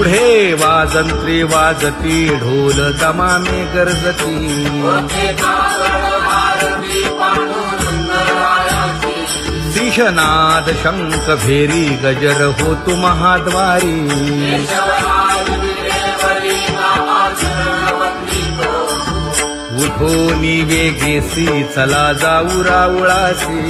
पुढे वाजंत्री वाजती ढोल दमामे गर्जती शिशनाद शंख भेरी गजर होतु महाद्वारी उठो वेगेसी चला जाऊ राऊळासी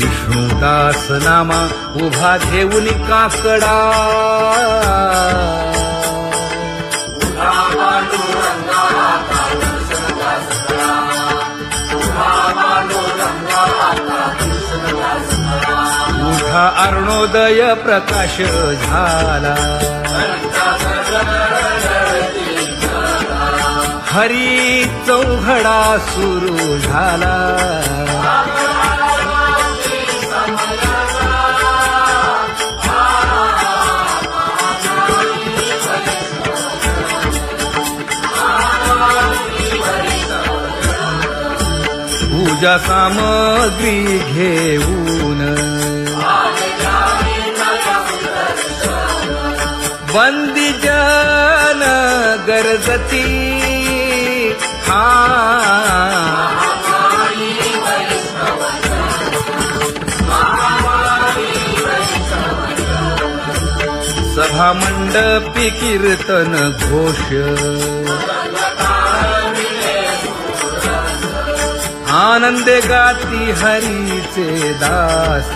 विष्णुदास नामा उभा घेऊन काकडा उठा अरुणोदय प्रकाश झाला हरी चौघडा सुरू झाला पूजा सामग्री घेऊन वंदी जन गरजती सभा मंडपी कीर्तन घोष आनंदे गाती हरीचे दास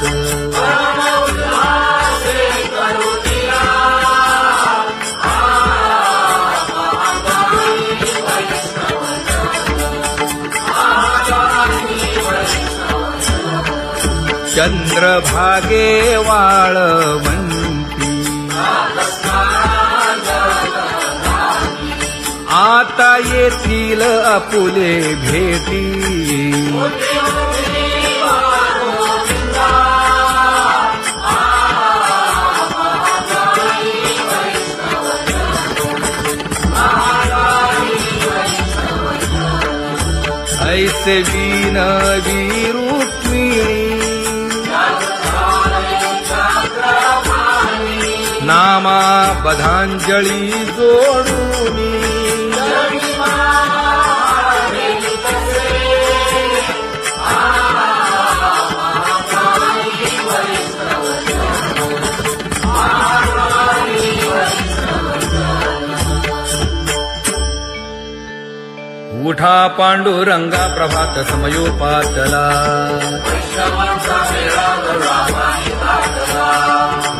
चंद्रभागे वाळवंती आता येथील आपुले भेटी ऐसे विनवी रुक्मिणी नामा बधांजळी जोडूनी उठा पांडुरंगा प्रभात समयोपातला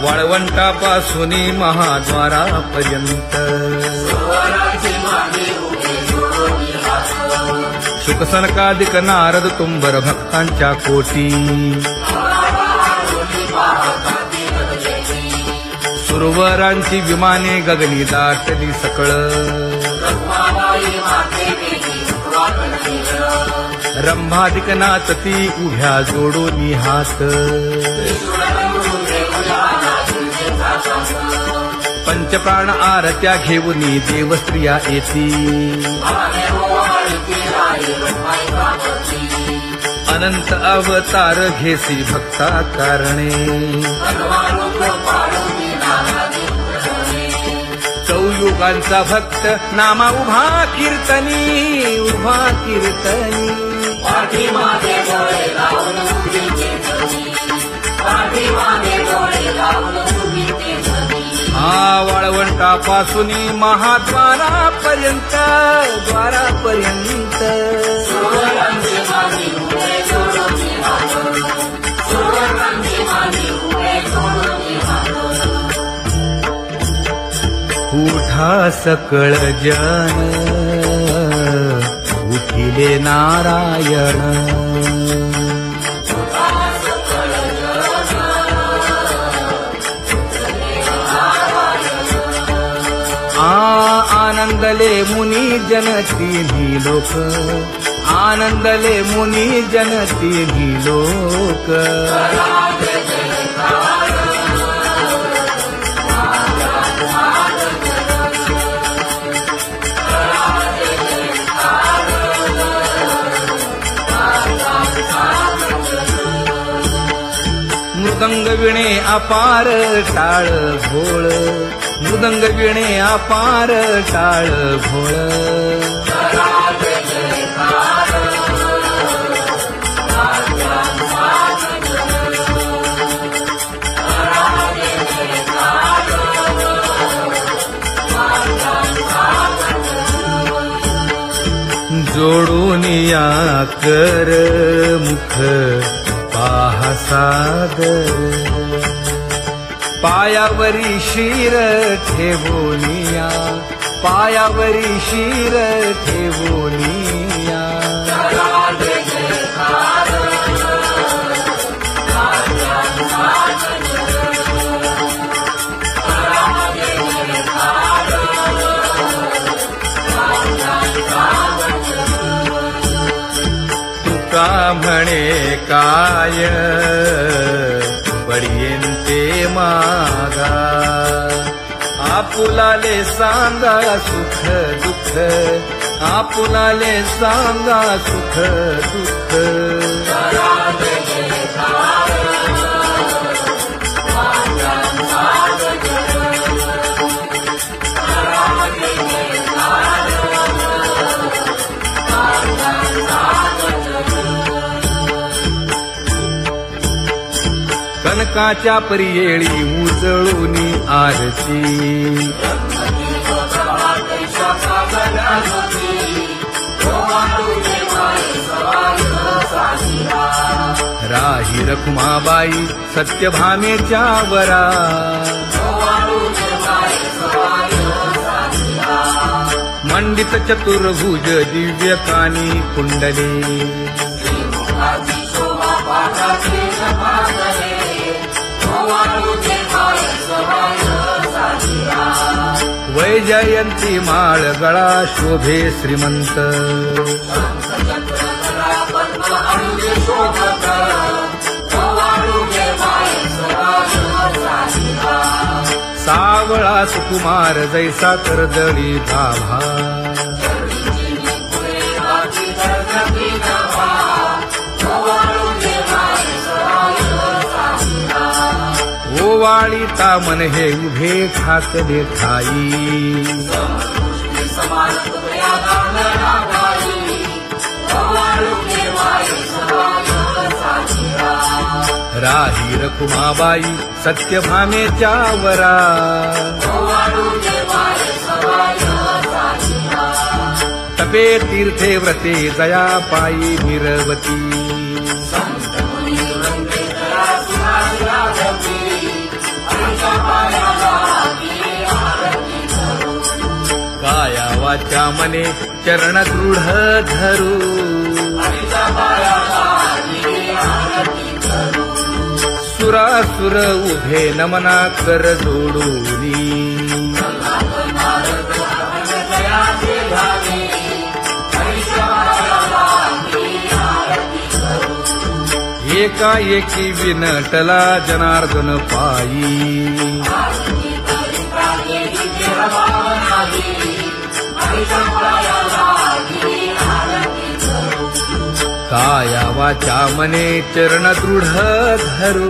वाळवंटापासून महाद्वारापर्यंत शुकसनकादिक नारद तुंबर भक्तांच्या कोटी सुरवरांची विमाने गगनी दाटली सकळ रंभादिक नाचती उभ्या जोडोनी हात पंचप्राण आरत्या घेऊनी देवस्त्रिया येती अनंत अवतार घेसी भक्ता कारणे चौयुगांचा भक्त नामा उभा कीर्तनी वाळवंटापासून महाद्वारापर्यंत उठा सकळ जन उठिले नारायण आनंदले मुनी जन तिन्ही लोक आनंदले मुनी जनती लोक मृदंग विणे अपार टाळ भोळ मृदंग विणे अपार टाळ भोळ जोडून या कर मुख पाहा सादर पायावरी शिर ठेवोनिया पायावरी शिर ठेवोनिया तुका म्हणे काय बडियेंते मागा आपुलाले सांगा सुख दुःख आपुलाले सांगा सुख दुःख कनकाच्या परियेळी उजळूनी आरती राही रखुमाबाई सत्यभामेच्या वरा मंडित चतुर्भुज दिव्यकानी कुंडले वैजयंती माळ गळा शोभे श्रीमंत सावळा सुकुमार जैसा कर्दळी भाभा ओवाळी तामन हे उभे ठाकले ठाई राही रखुमाबाई सत्यभामेच्या वरा तपे तीर्थे व्रते जया पायी निरवती काया वाचा मने चरण दृढ धरू सुरासुर उभे नमना कर जोडूनी एकाएकी विनटला जनार्दन पायी काया वाचा मने चरण दृढ धरू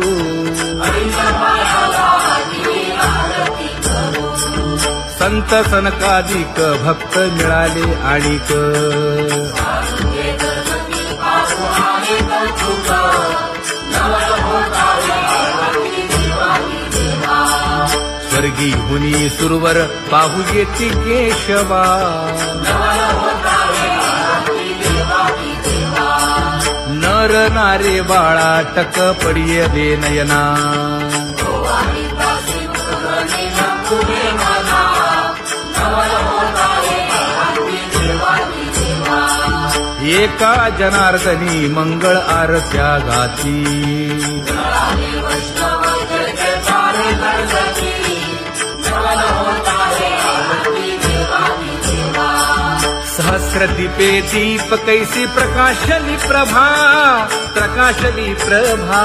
संत सनकादिक भक्त मिळाले आणिक स्वर्गी हुनी सुरवर पाहू येती केशवा नर नारे बाळा टक पडिये दे नयना एका जनार्दनी मंगळ आरत्या गाती सहस्रदीपे दीप कैसी प्रकाशली प्रभा, प्रकाशली प्रभा.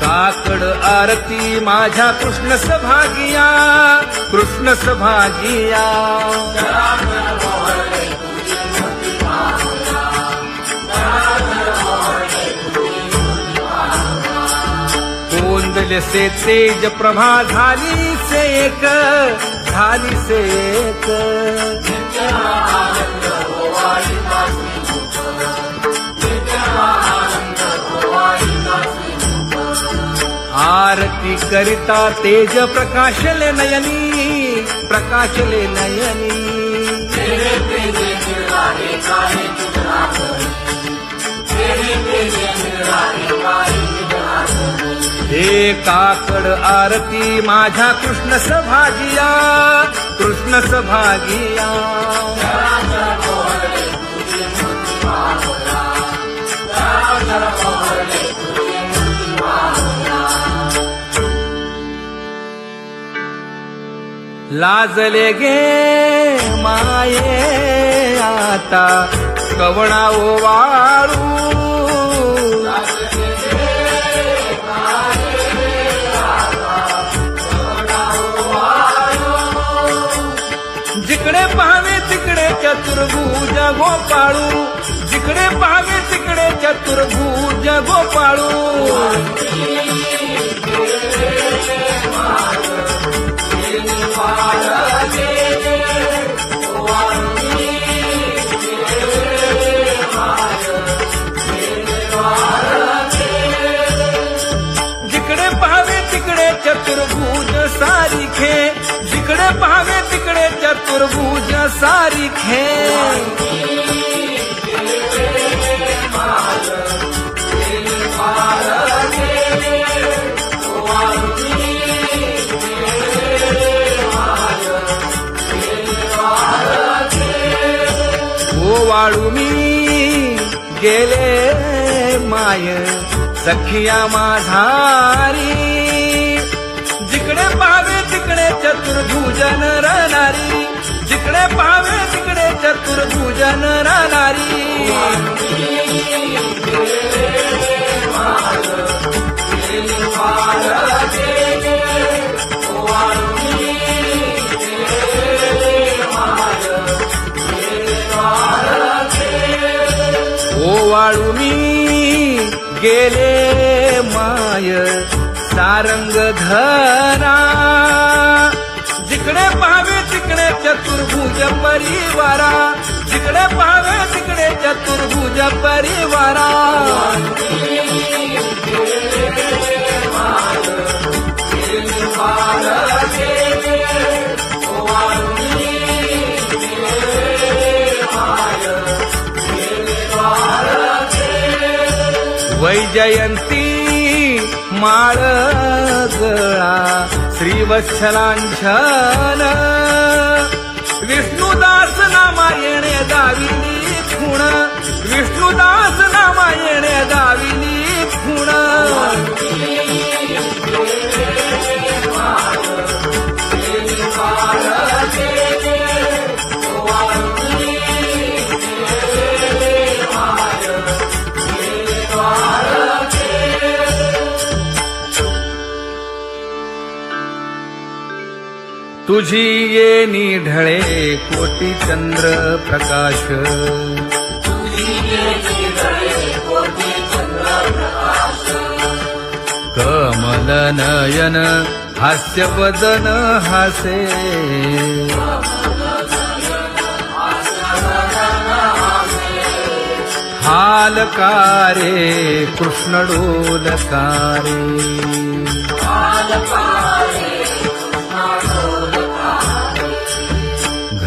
काकड आरती माझ्या कृष्ण सभागिया, कृष्ण सभागिया. कोंदले से तेज प्रभा झाली से एक, झाली से एक. आरती करिता तेज प्रकाशले नयनी, प्रकाशले नयनी. हे काकड आरती माझ्या कृष्ण सभागिया, कृष्ण सभागिया. लाजले गे माये आता कवणा ओवाळू. जिकडे पाहावे तिकडे चतुर्भुज गोपाळू, जिकडे पाहावे तिकडे चतुर्भुज गोपाळू. जिकडे पाहावे तिकडे चतुर्भुज सारिखे, जिकडे पाहावे तिकडे चतुर्भुज सारिखे. ओवाळू मी गेले माय सखिया माझारी. जिकडे पाहावे तिकडे चतुर्भुज नरनारी, जिकडे पाहावे तिकडे चतुर्भुज नरनारी. ओवाळू मी गेले माय सारंग धरा. जिकडे पाहावे तिकडे चतुर्भुज परिवारा, जिकडे पाहावे तिकडे चतुर्भुज परिवारा. वैजयंती माळ गळा श्रीवत्सलांछन. विष्णुदास नामायणे दाविनी खूण, विष्णुदास नामायणे दाविनी खूण. तुझी येणी ढळे कोटी चंद्र प्रकाश. कमल नयन हास्य वदन हासे. हालकारे कृष्ण डोलकारे.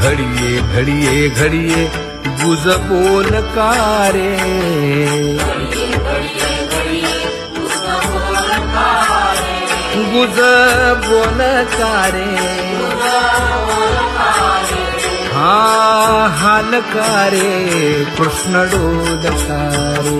घडिये घडिये घडिये गुज बोलकारे. गुज बोलकारे. हा हालकारे कृष्ण डोलकारे.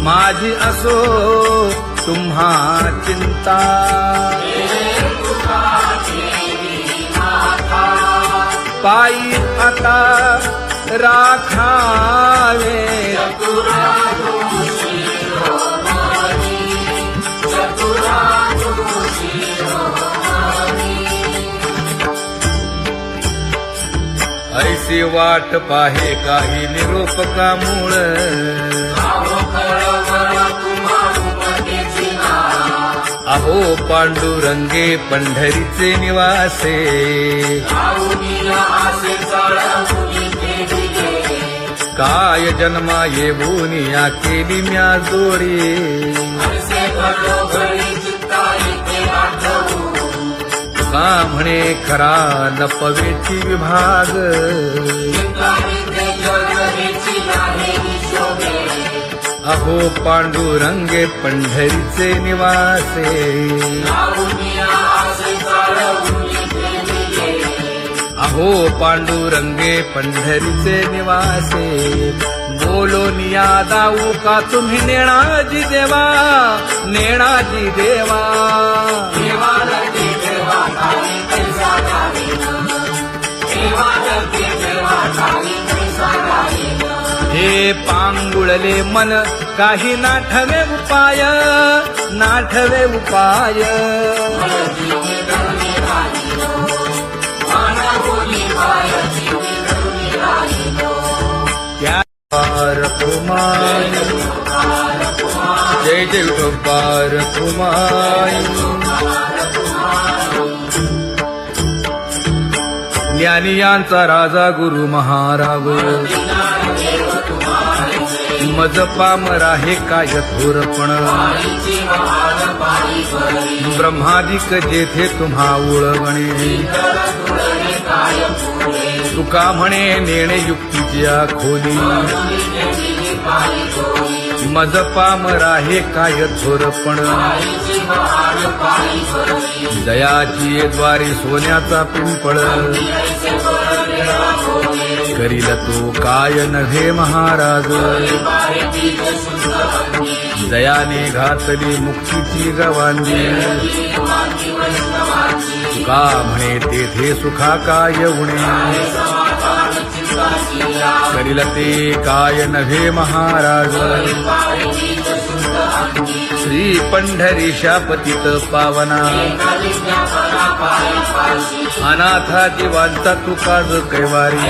माझी असो तुम्हा चिंता. पायी आता राखावे ऐसी वाट पाहे काही निरोप का मूळ. अहो पांडुरंगे पंढरीचे निवासे. काय जन्मा येऊन या केली म्या जोडी. का म्हणे खरा लपवेची विभाग. अहो पांडुरंगे पंढरीचे निवासे. अहो पांडुरंगे पंढरीचे निवासे. बोलो निया दाऊ का तुम्ही नेणाजी देवा. नेणाजी देवा. हे पांगुळले मन काही नाठवे उपाय. नाठवे उपाय. त्या कुमार जय जय विठोबार कुमार. ज्ञानियांचा राजा गुरु महाराज. मज पामरा हे काय थोरपण. ब्रह्मादिक जेथे तुम्हा उळवणे. तुका म्हणे नेणे युक्तीच्या खोली. मज पामरा हे काय थोरपण. दयाची द्वारी सोन्याचा पिंपळ. करील तो काय नव्हे महाराज. दयाने घातली मुक्तीची गवांदी. तुका म्हणे तेथे सुखा काय उणे. करील ते काय नव्हे महाराज. श्री पंढरीशा पतित पावना. अनाथा जीवांचा तुका ज कैवारी.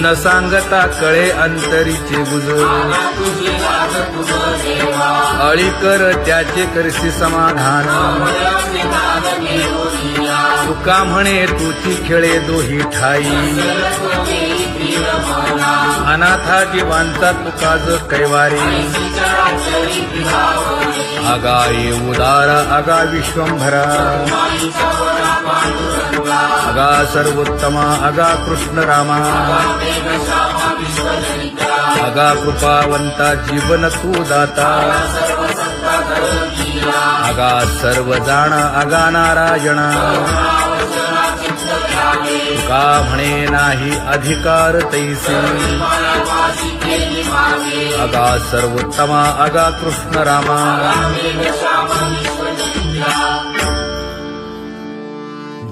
न सांगता कळे अंतरीचे गुज. अळी कर त्याचे करशी समाधान. तुका म्हणे तुची खेळे दोही ठाई. अनाथा जीवांचा तुका ज कैवारी. आगा ये उदार आगा विश्वंभरा. आगा सर्वोत्तमा आगा कृष्ण रामा. आगा कृपावंता जीवन तू दाता. आगा सर्व जाणा आगा नारायणा. तुका म्हणे नाही अधिकार तैसे. आगा सर्वोत्तमा आगा कृष्ण रामा.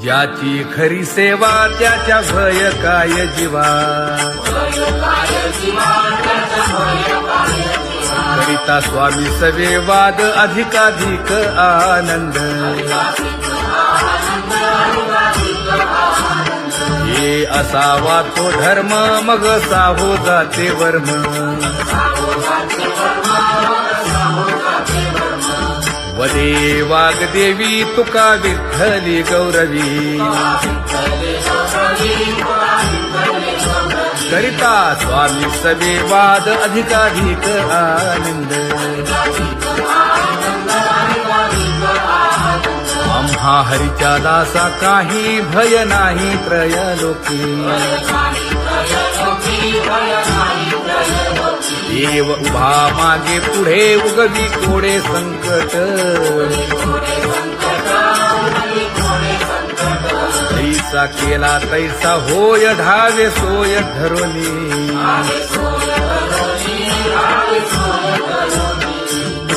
ज्याची खरी सेवा त्याच्या भय काय जीवा. करिता स्वामी सवे वाद अधिकाधिक आनंद. हे असावा तो धर्म मग साहो जाते वर्म. वदे वाग्देवी तुका विठ्ठली गौरवी. करिता स्वामी सवे वाद अधिकाधिक आनंद. आम्हा हरीच्या दासा काही भय नाही त्रयलोकी. देव उभा मागे पुढे उगवी कोडे संकट. तैसा केला तैसा होय धावे सोय धरोनी.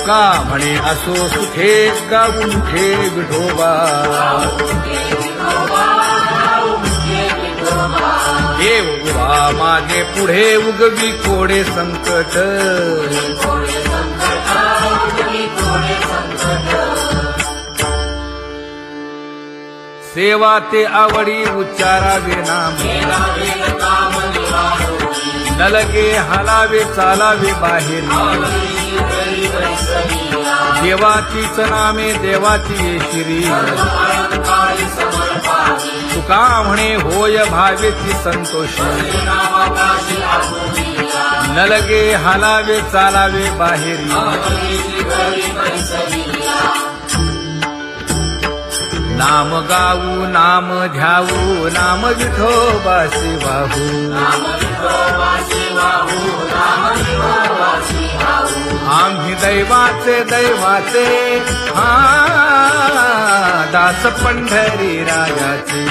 तुका म्हणे असो सुखे गाऊ मुखे विठोबा देव उभा मागे पुढे उगवी कोडे संकट सेवा ते आवडी उच्चारावे नाम न लगे हालावे चालावे बाहेर देवाचीच नामे देवाची येशिरी तुका म्हणे होय भावेची संतोषी न लगे हालावे चालावे बाहेरी नाम गाऊ नाम ध्याऊ नाम विठोबासी वाहू आम्ही दैवाचे दैवाचे हा दास पंढरी रायाचे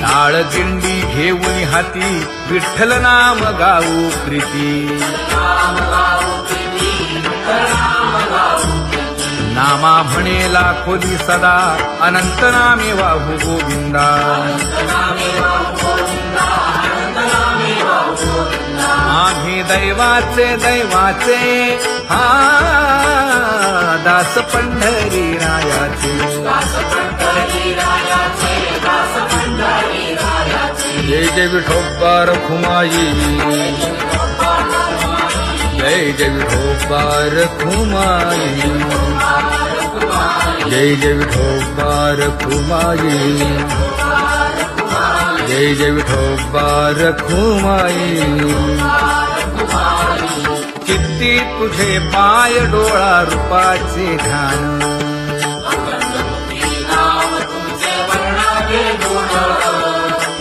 टाळ दिंडी घेऊन हाती विठ्ठल नाम गाऊ प्रीती नामा म्हणे लाखोली सदा अनंत नामे वाहू गोविंदा आम्ही दैवाचे दैवाचे हा दास पंढरी रायाचे जय जय विठोबा रखुमाई जय जय विठोबा रखुमाई जय जय विठोबा रखुमाई जय जय विठोबा रखुमाई चित्ती तुझे पाय डोळा रूपाचे ध्यान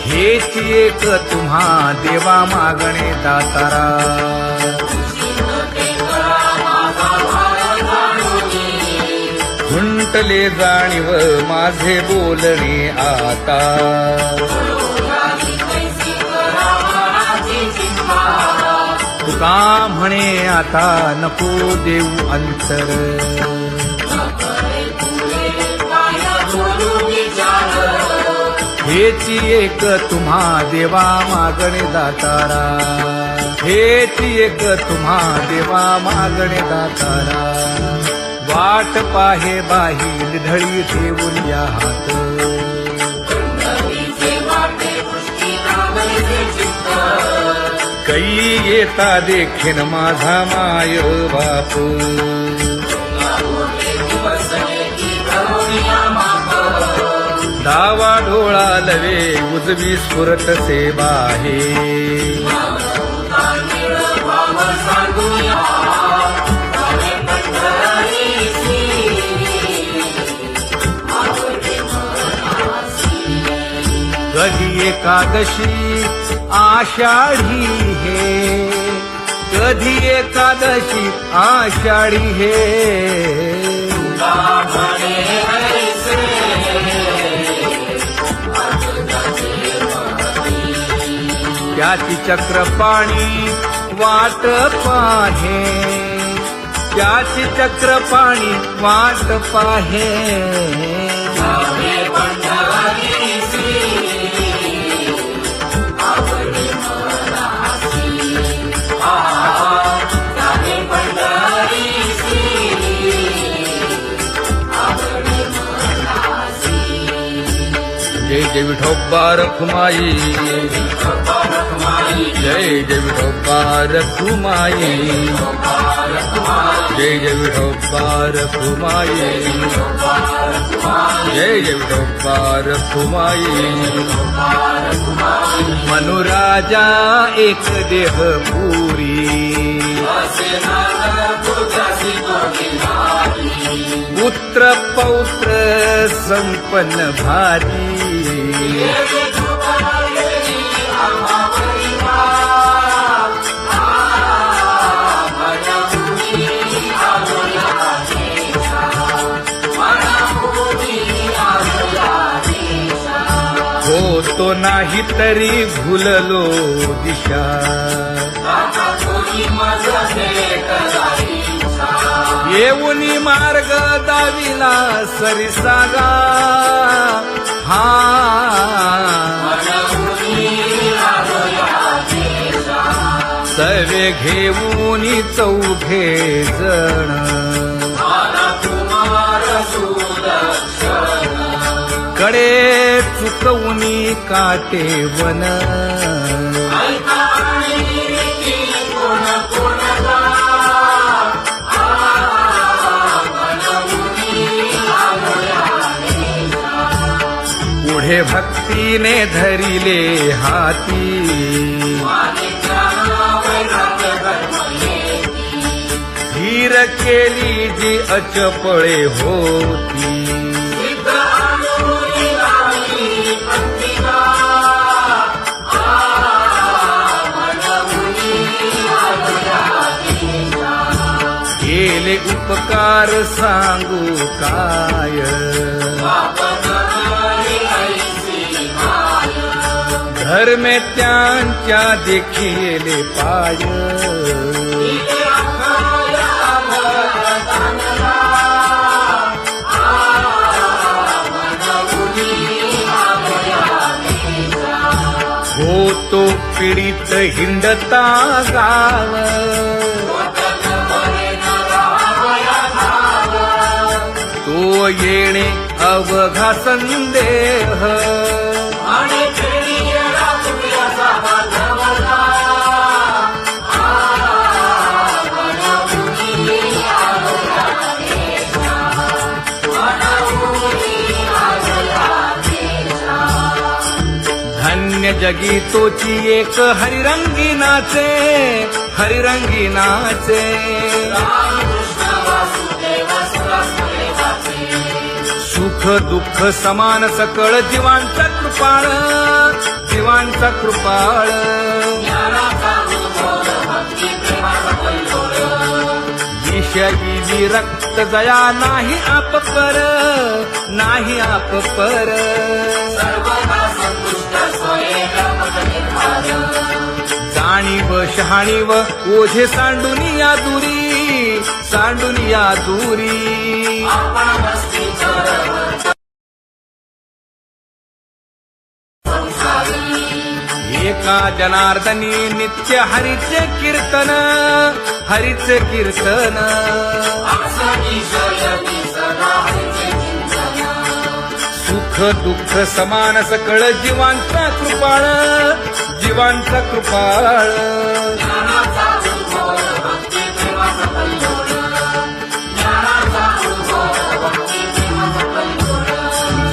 हेच एक तुम्हा देवा मागणे दातारा खुंटले जाणीव माझे बोलणे आता तुका म्हणे आता नको देऊ अंतर हेची एक तुम्हा देवा मागणे दातारा हेची एक तुम्हा देवा मागणे दातारा वाट पाहे बाही ढळी ठेवून या हात कै येता देखीन माझा माय बाप डावा डोळा लवे उजवी स्फुरत से बाहे कधी एकादशी आषाढी हे कधी एकादशी आषाढी हे त्याची चक्रपाणी वाट पाहे त्याची चक्रपाणी वाट पाहे जय जय विठोबा रखुमाई जय जय विठोबा रखुमाई जय जय विठोबा रखुमाई जय जय विठोबा रखुमाई मनुराजा एक देह पुरी पुत्र पौत्र संपन्न भारी हो तो नाही तरी भुललो दिशा येऊनी मार्ग दाविला सरिसागा हा सवे घेऊनी चौघे जण कडे चुकवूनी काटे वन पुढे भक्तीने धरिले हाती धीर केली जी अचपळे होती केले उपकार सांगू काय धर्मे त्यांच्या देखिले पाय होतो पीडित हिंडता गाव तो येणे अवघा संदेह धन्य जगी तोची एक हरिरंगी नाचे हरिरंगी नाचे सुख दुःख समान सकळ जीवांचा कृपाळ जीवांचा कृपाळ विषयी विरक्त जया नाही आप पर नाही आप पर जाणीव शहाणीव ओझे सांडुनिया दुरी सांडुनिया दुरी एका जनार्दनी नित्य हरीचे कीर्तन हरीचे कीर्तन सुख दुःख समान सकळ जीवांचा कृपाळ जीवांचा कृपाळ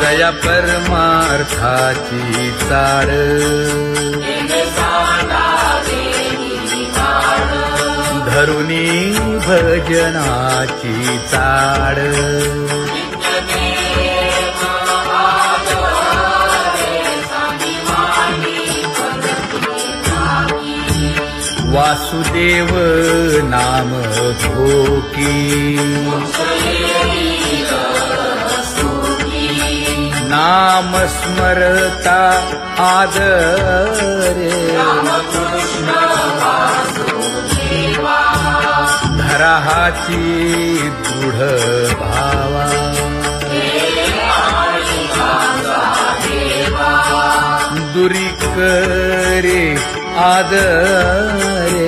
जया परमार्थाची चाळ धरुनी भजनाची चाळ वासुदेव नाम भोकी नाम स्मरता आदरे धराहाची दृढ भावा दुरी करे आदरे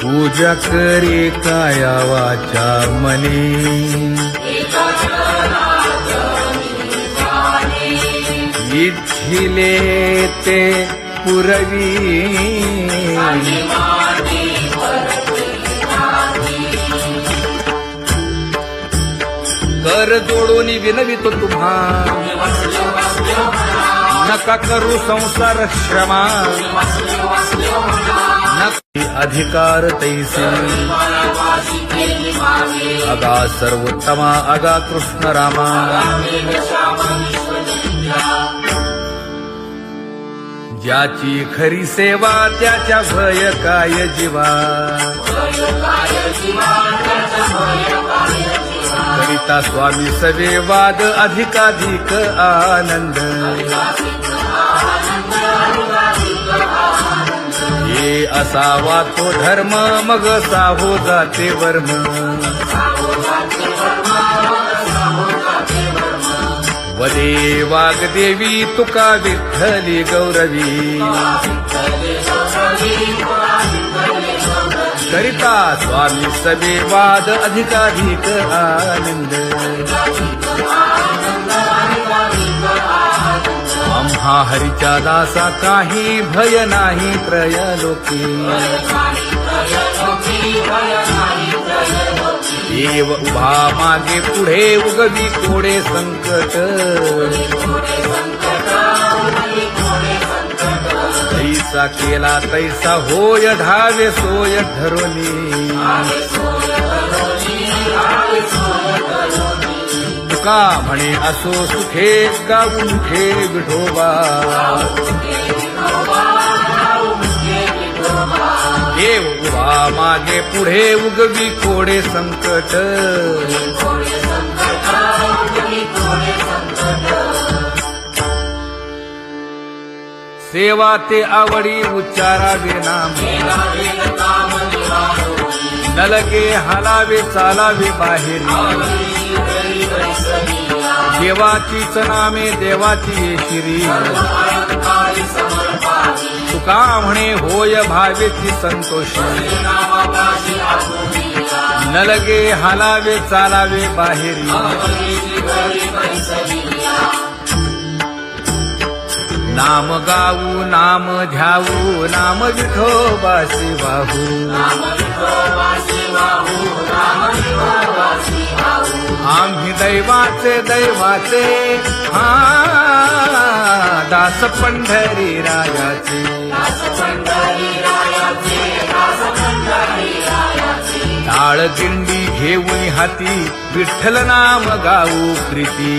पूजा करे काया वाचा मने इच्छिले ते पुरवी कर जोडून विनवितो तुम्हा नका करू संसार श्रमा अधिकार तैसे अगा सर्वोत्तमा अगा कृष्ण रामा ज्याची खरी सेवा त्याच्या भय काय जीवा करिता स्वामी सवे वाद अधिकाधिक आनंद हे असावा तो धर्म मग साहो जाते वर्म वदे वाग्देवी तुका विठ्ठली गौरवी करिता स्वामी सवे वाद अधिकाधिक आनंद आम्हा हरीच्या दासा काही भय नाही त्रयलोकी देव उभा मागे पुढे उगवी कोडे संकट तैसा केला तैसा होय धावे सोय धरोनी तुका म्हणे असो सुखे गाऊ मुखे विठोबा देव उभा मागे पुढे उगवी कोडे संकट सेवा ते आवडी उच्चारावे नाम नलगे हालावे चालावे बाहेरी देवाचीच नामे देवाची येशिरी तुका म्हणे होय भावेची संतोषी नलगे हालावे चालावे बाहेरी नाम गाऊ नाम ध्याऊ नाम विठोबासी वाहू आम्ही दैवाचे दैवाचे हा दास पंढरी रायाचे टाळ दिंडी घेऊन हाती विठ्ठल नाम गाऊ प्रीती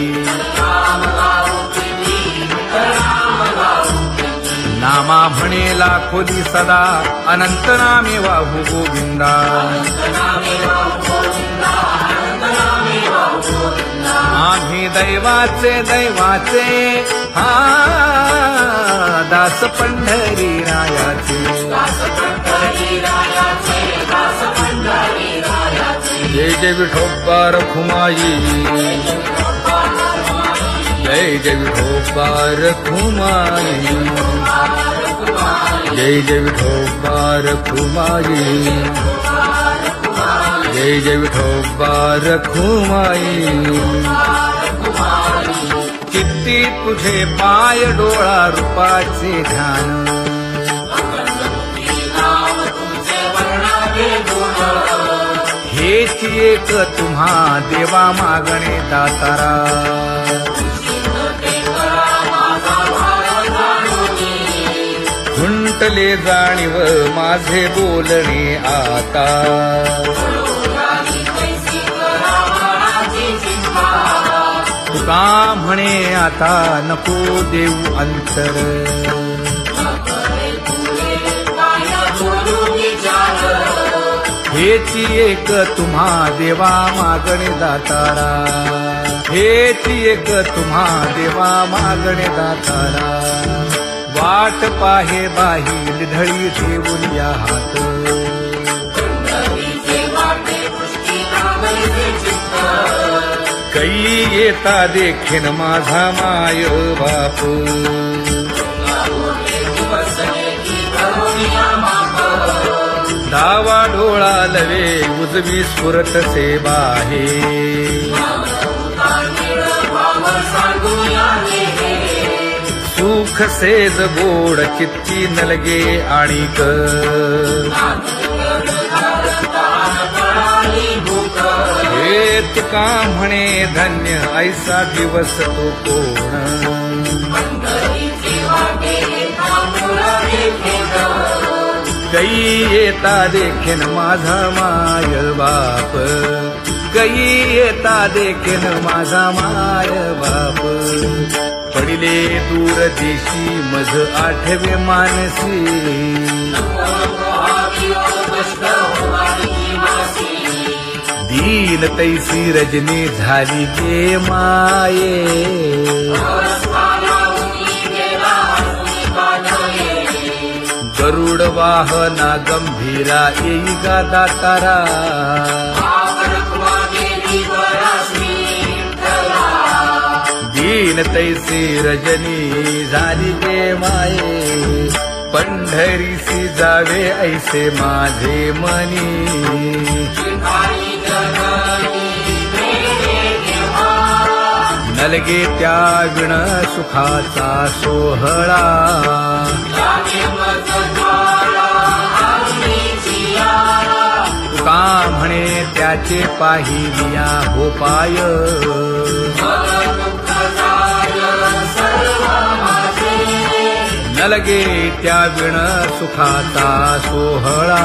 नामा म्हणे लाखोदी सदा अनंत नामे वाहू गोविंदा आम्ही दैवाचे दैवाचे हा दास पंढरी रायाचे जय जय विठोबा रखुमाई जय जय विठोबा रखुमाई जय जय विठोबा रखुमाई जय जय विठोबा रखुमाई किती तुझे पाय डोळा रूपाचे ध्यान हेच एक तुम्हा देवा मागणे दातारा खुंटले जाणीव माझे बोलणे आता तुका म्हणे आता नको देऊ अंतर हेची एक तुम्हा देवा मागणे दातारा हेची एक तुम्हा देवा मागणे दातारा वाट पाहे बाही ढळी ठेवून या हात कै येता देखीन माझा माय बाप डावा डोळा लवे उजवी स्फुरत से बाहे सुख सेज गोड चित्ती नलगे आणिक हे तुका म्हणे धन्य ऐसा दिवस तो कोण कै येता देखीन माझा माय बाप कै येता देखीन माझा माय बाप पडिले दूर देशी मज आठवे मानसी दीन तैसी रजनी झाली गे माये गरुड वाहना गंभीरा येई गा दातारा दीन तैसी रजनी झाली गे माये पंढरीसी जावे ऐसे माझे मनी नलगे त्या विण सुखाचा सोहळा तुका म्हणे त्याचे पाहिलिया हो पाय नलगे त्या विण सुखाचा सोहळा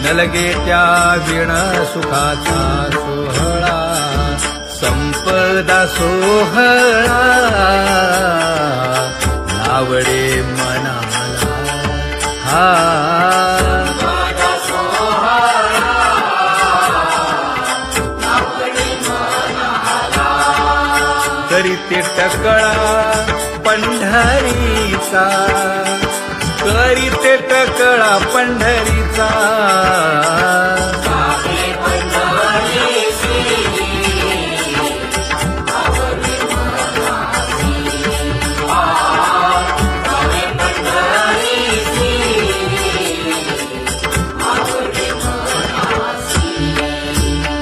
नलगे त्या विण सुखाचा सोहळा संपदा सोहळा नावडे मनाला हा करीते टकळा पंढरीचा करीते टकळा पंढरीचा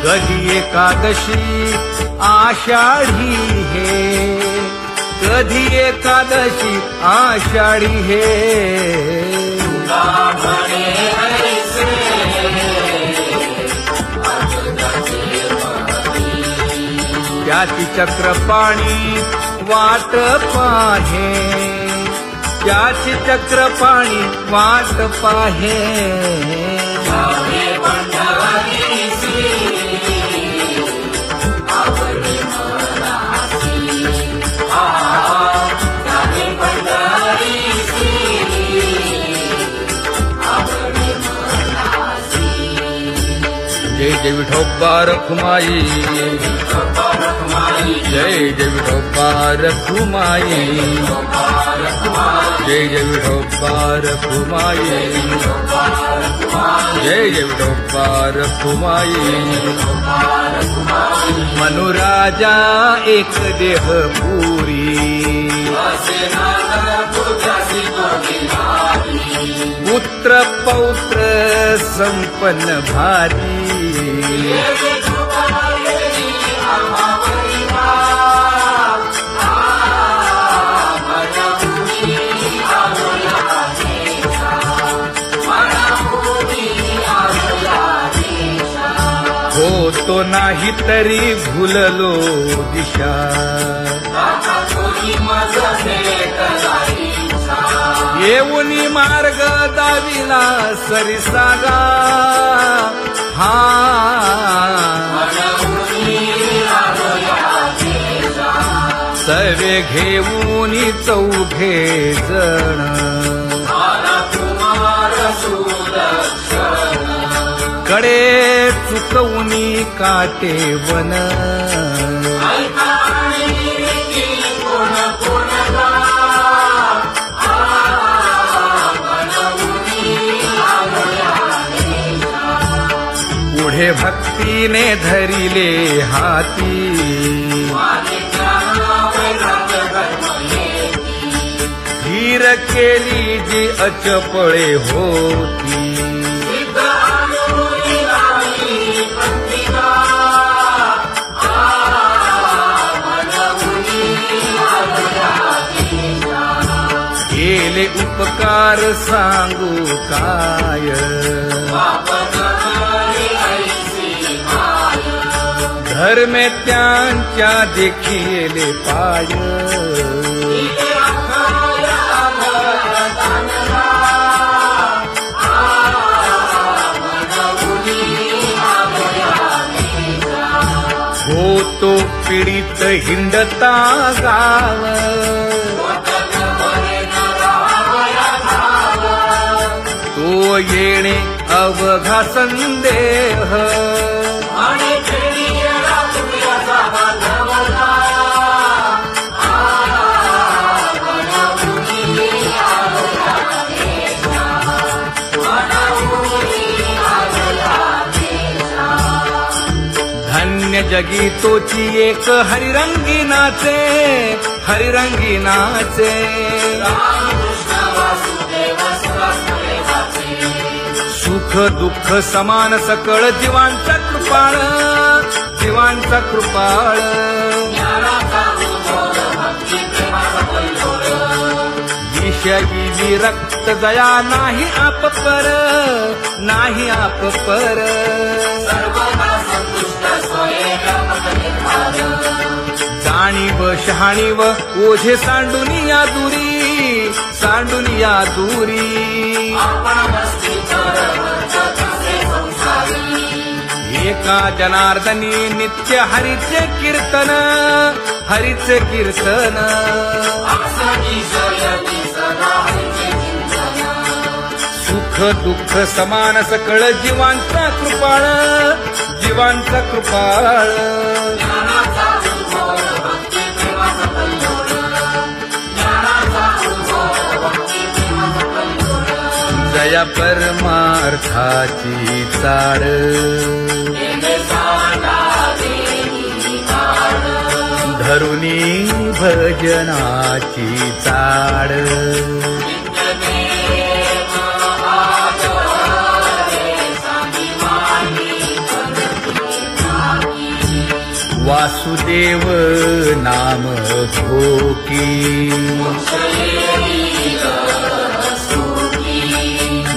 कधी एकादशी आषाढी हे कधी एकादशी आषाढी हे त्याची चक्रपाणी वाट पाहे त्याची चक्रपाणी वाट पाहे जय जय विठोबा रखुमाई जय जय विठोबा रखुमाई जय जय विठोबा रखुमाई जय जय विठोबा रखुमाई मनुराजा एक देह पुरी पुत्र पौत्र संपन्न भारी हो तो नाही तरी भुललो दिशा येऊनी मार्ग दाविला सरिसागा हा सर्वे घेऊनी चौघे जण कडे चुकवूनी काटे वन पुढे भक्तीने धरिले हाती धीर केली जी अचपळे होती केले उपकार सांगू काय धर्मे त्यांच्या देखिले पाय होतो पीडित हिंडता गाव तो येणे अवघा संदेह शून्य जगी तोची एक हरिरंगी नाचे, हरिरंगी नाचे. सुख दुःख समान सकळ जीवांचा कृपाळ, जीवांचा कृपाळ. विषयी विरक्त दया नाही आप पर, नाही आप पर. जाणीव शहाणीव ओझे सांडुनिया दुरी, सांडुनिया दुरी. एका जनार्दनी नित्य हरीचे कीर्तन, हरीचे कीर्तन. सुख दुःख समान सकळ जीवांचा कृपाळ, जीवांचा कृपाळ. जया परमार्थाची चाड, धरुनी भजनाची चाड. वासुदेव नाम घोकी,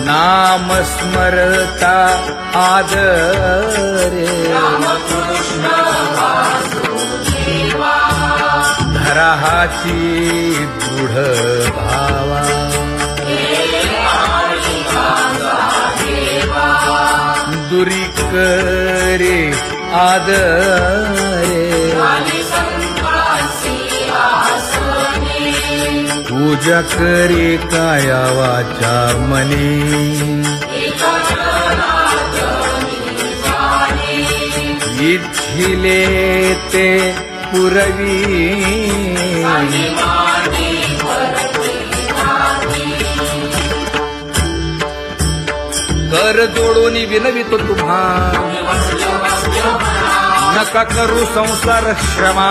नाम स्मरता आदरे. धराहाची दृढ भावा, दुरी करे आदरे. पूजा करे काया वाचा मने, इच्छिले ते पुरवी. कर जोडून विनवितो तुम्हा, नका करू संसार श्रमा.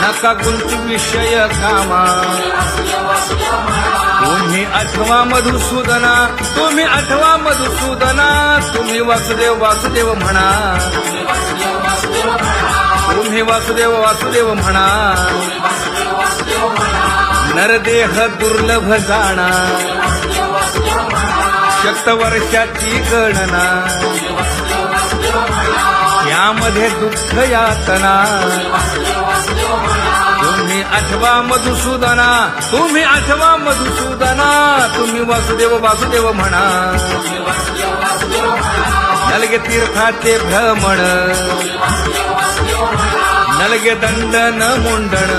नका गुंतू विषय कामा. तुम्ही आठवा मधुसूदना, तुम्ही आठवा मधुसूदना. तुम्ही वासुदेव वासुदेव म्हणा, तुम्ही वासुदेव वासुदेव म्हणा. नरदेह दुर्लभ जाणा, शतवर्षाची गणना. यामध्ये दुःख यातना. तुम्ही आठवा मधुसूदना, तुम्ही आठवा मधुसूदना. तुम्ही वासुदेव वासुदेव म्हणा. नलगे तीर्थाचे भ्रमण, नलगे दंडन मुंडण.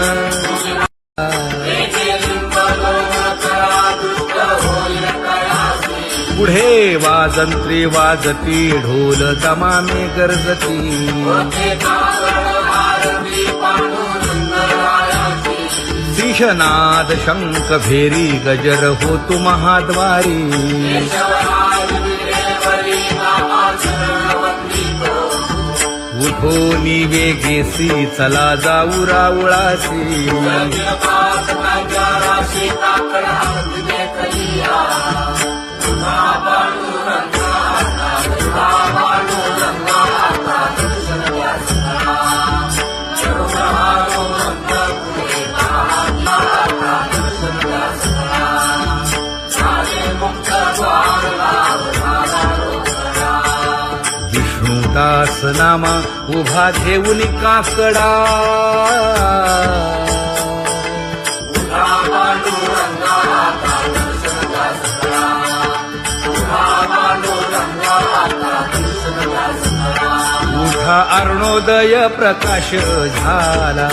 पुढे वाजंत्री वाजती, ढोल दमामे गरजती. शिशनाद शंख भेरी गजर होतु महाद्वारी. उठोनी वेगेसी चला जाऊ राऊळासी. विष्णुदास नामा उभा घेऊन काकडा. उठा अरुणोदय प्रकाश झाला.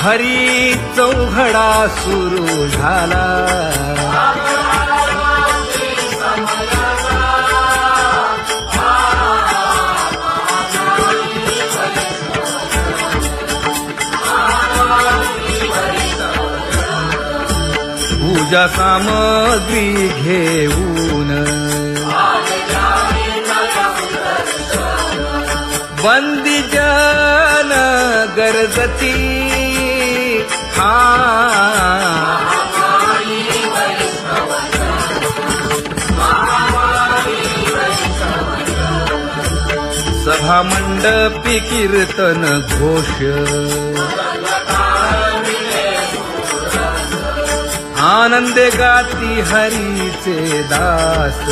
हरी चौघडा सुरू झाला. पूजा सामग्री घेऊन बंदी जन गरजती हा सभा मंडपी कीर्तन घोष आनंदे गाती हरीचे दास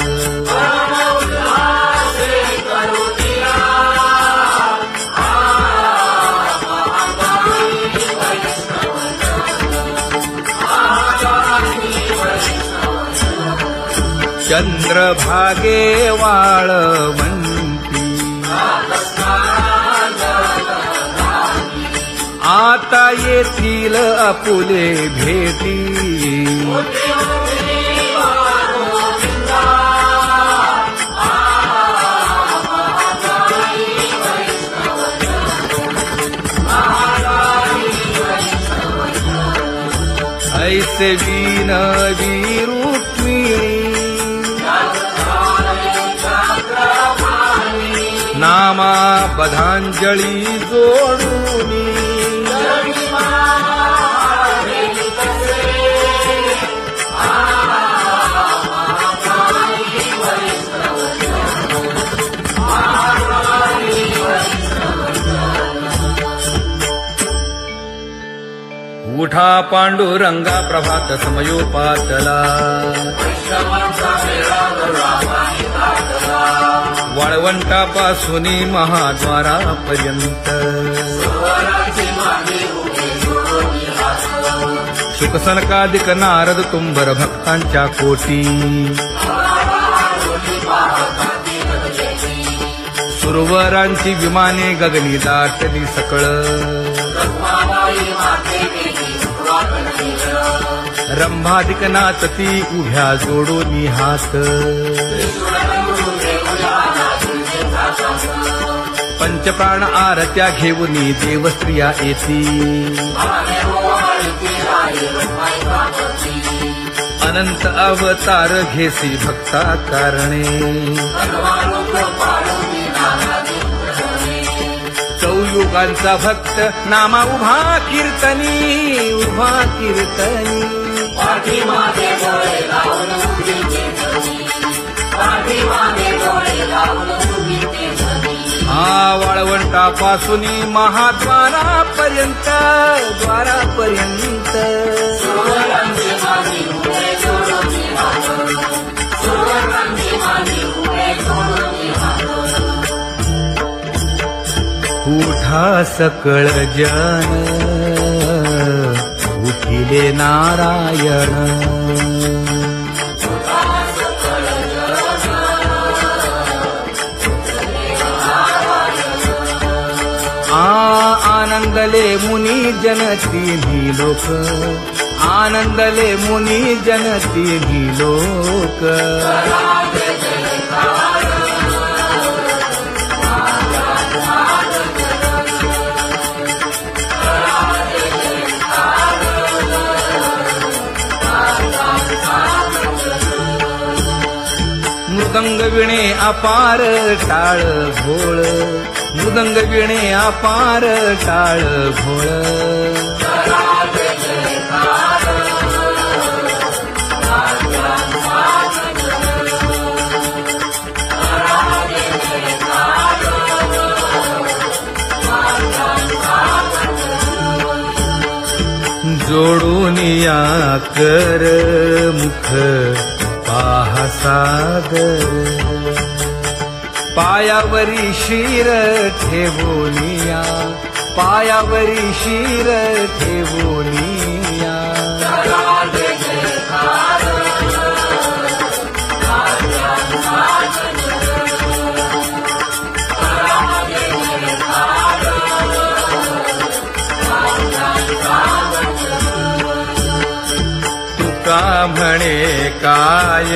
चंद्रभागे वाळवंती आता येथील आपुले भेटी ऐसे विनवी रुक्मिणी नामा बधांजळी जोडूनी उठा पांडुरंगा प्रभात समयोपातला वाळवंटापासून महाद्वारापर्यंत शुकसनकादिक नारद तुंबर भक्तांच्या कोटी सुरवरांची विमाने गगनी दाटली सकळ रंभादिक नाचती उभ्या जोडोनी हात पंचप्राण आरत्या घेऊनी देवस्त्रिया येती अनंत अवतार घेसी भक्ता कारणे चौयुगांचा भक्त नामा उभा कीर्तनी वाळवंटापासून महाद्वारापर्यंत उठा सकळ जन उठिले नारायण आनंदले मुनी जन तिन्ही लोक आनंदले मुनी जन तिन्ही लोक मृदंग विणे अपार टाळ घोळ मृदंग विणे अपार टाळ घोळ जोडून या कर मुख पाहा सागर पायावरी शिर ठेवोनिया पायावरी शिर ठेवोनिया तुका म्हणे काय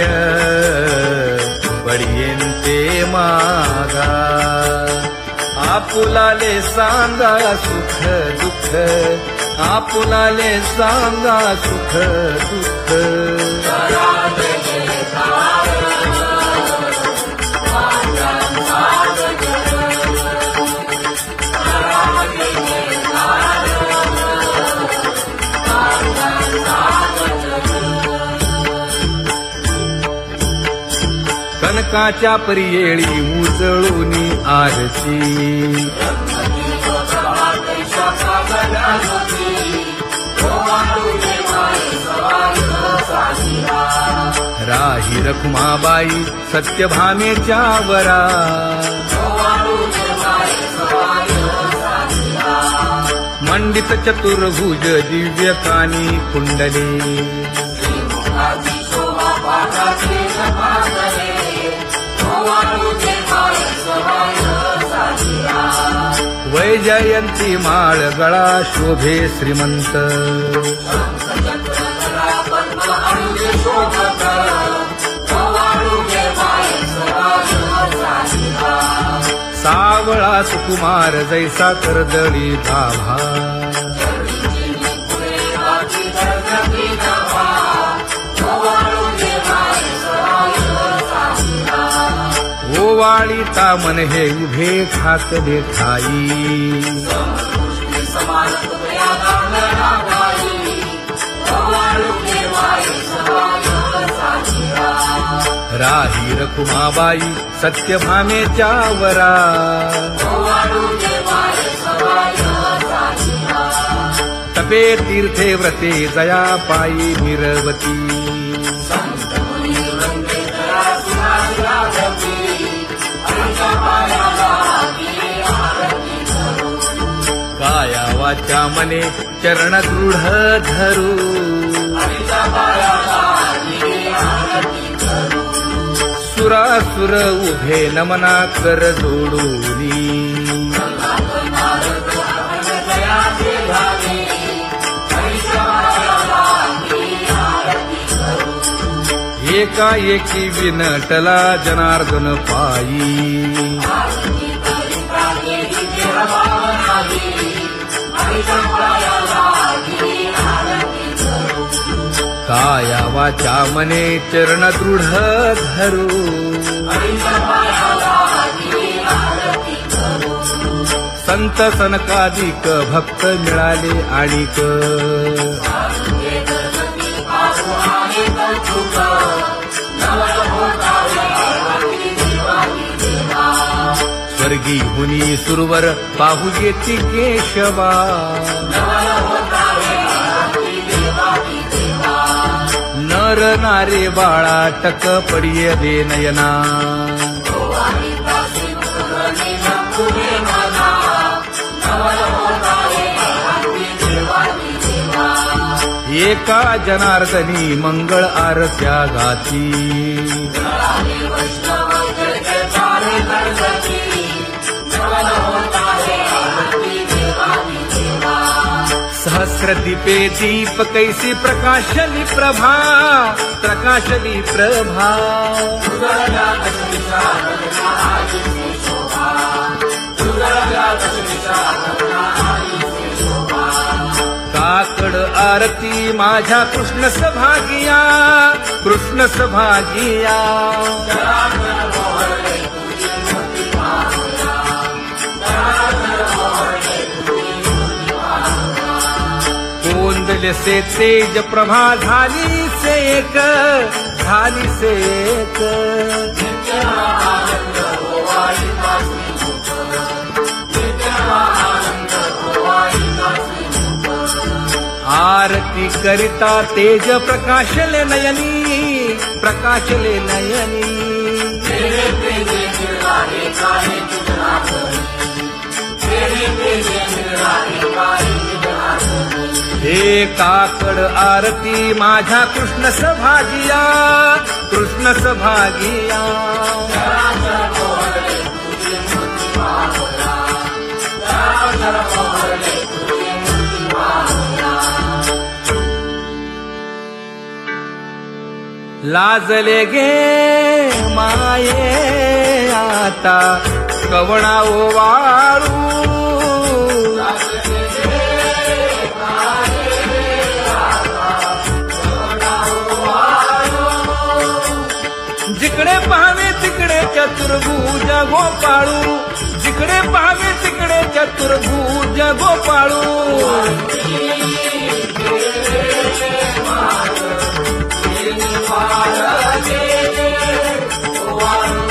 बडियेंते मागा आपुलाले सांगा सुख दुःख आपुलाले सांगा सुख दुःख सकाळच्या परियेळी उजळूनी आरती राही रखुमाबाई सत्यभामेच्या वरा मंडित चतुर्भुज दिव्य कानी कुंडले वैजयंती माळ गळा शोभे श्रीमंत सावळा सुकुमार जैसा कर्दळी गाभा ओवाळी तामन हे उभे खात देखाई राही रखुमाबाई सत्यभामेच्या वरा तपे तीर्थे व्रते जया पायी मिरवती काया वाचा मने चरण दृढ धरू सुरासुर उभे नमना कर जोडूनी एकाएकी विनटला जनार्दन पायी काया वाचा मने चरण दृढ धरू संत सनकादिक भक्त मिळाले आणिक स्वर्गी मुनी सुरवर पाहू येती केशवा नर नारे बाळा टक पडिये दे नयना एका जनार्दनी मंगळ आरत्या गाती सहस्र दीपे दीप कैसी प्रकाशली प्रभा प्रकाशली प्रभा काकड आरती माझ्या कृष्ण सभागिया कृष्ण सभागिया कोंदल से तेज प्रभा झाली से एक झाली से एक आरती करिता तेज प्रकाशले नयनी प्रकाशले नयनी हे काकड आरती माझ्या कृष्ण सभागिया कृष्ण सभागिया लाजले गे माये आता कवणा ओवाळू जिकडे पाहावे तिकडे चतुर्भुज गोपाळू जिकडे पाहावे तिकडे चतुर्भुज गोपाळू Hare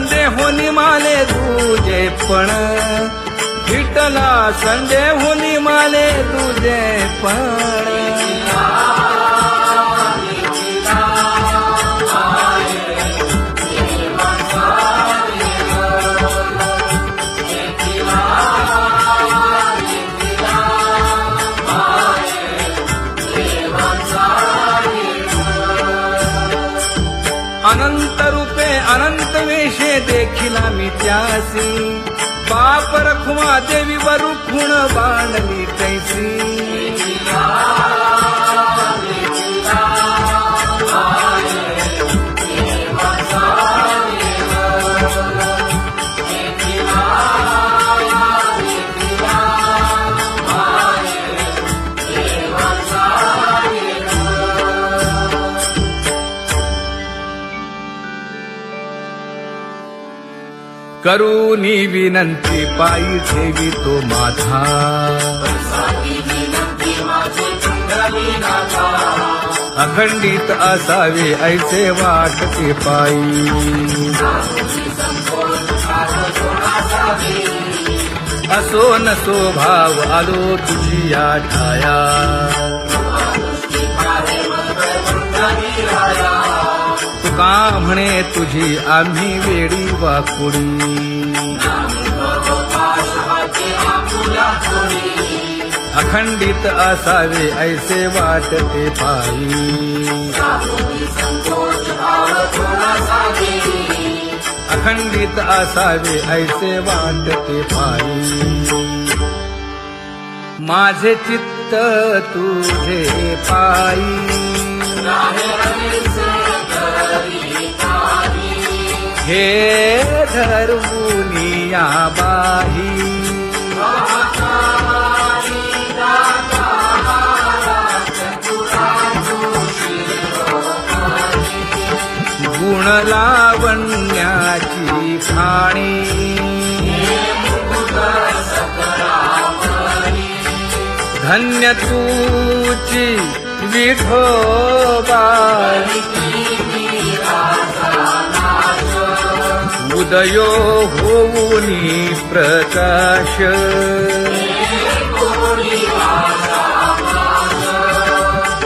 संदेहोनी माले तुझे पण, विठ्ठला संदेहोनी माले तुझे पण. अनंत रूपे अनंत वेशे देखिला मी त्यासी, बाप रखुमा देवी वरु खुण बांधली तैसी. करूनी विनंती पायी ठेवी तो माझा, अखंडित असावे ऐसे वाटते पायी. असो नसो भाव आलो तुझी या ठाया, तुका म्हणे तुझी आम्ही वेडी वाकुडी. अखंडित असावे ऐसे वाटते पायी, अखंडित असावे ऐसे वाटते पायी. माझे चित्त तुझे पायी, हे धर्मुनिया बाही. गुण लावण्याची खाणी, धन्य तूची विठोबाई. उदयो होऊनी प्रकाश,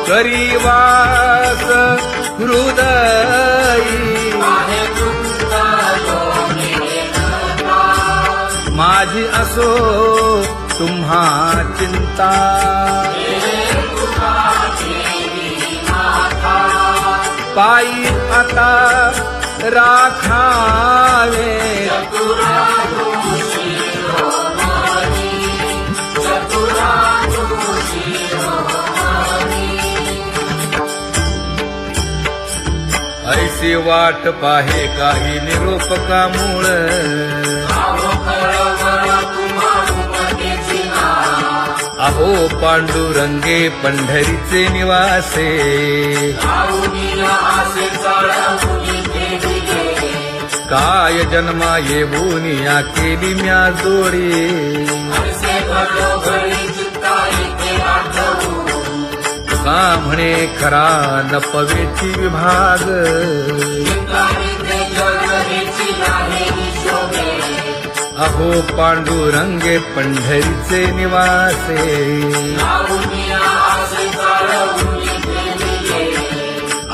करीवास हृदयी. माझी असो तुम्हा चिंता, पायी आता राखावे. ऐसी वाट पाहे काही निरोपका मूळ, अहो पांडुरंगे पंढरीचे निवासे. काय जन्मा येऊन या केली म्या जोडी, का म्हणे खरा नपवेची विभाग. अहो पांडुरंगे पंढरीचे निवासे,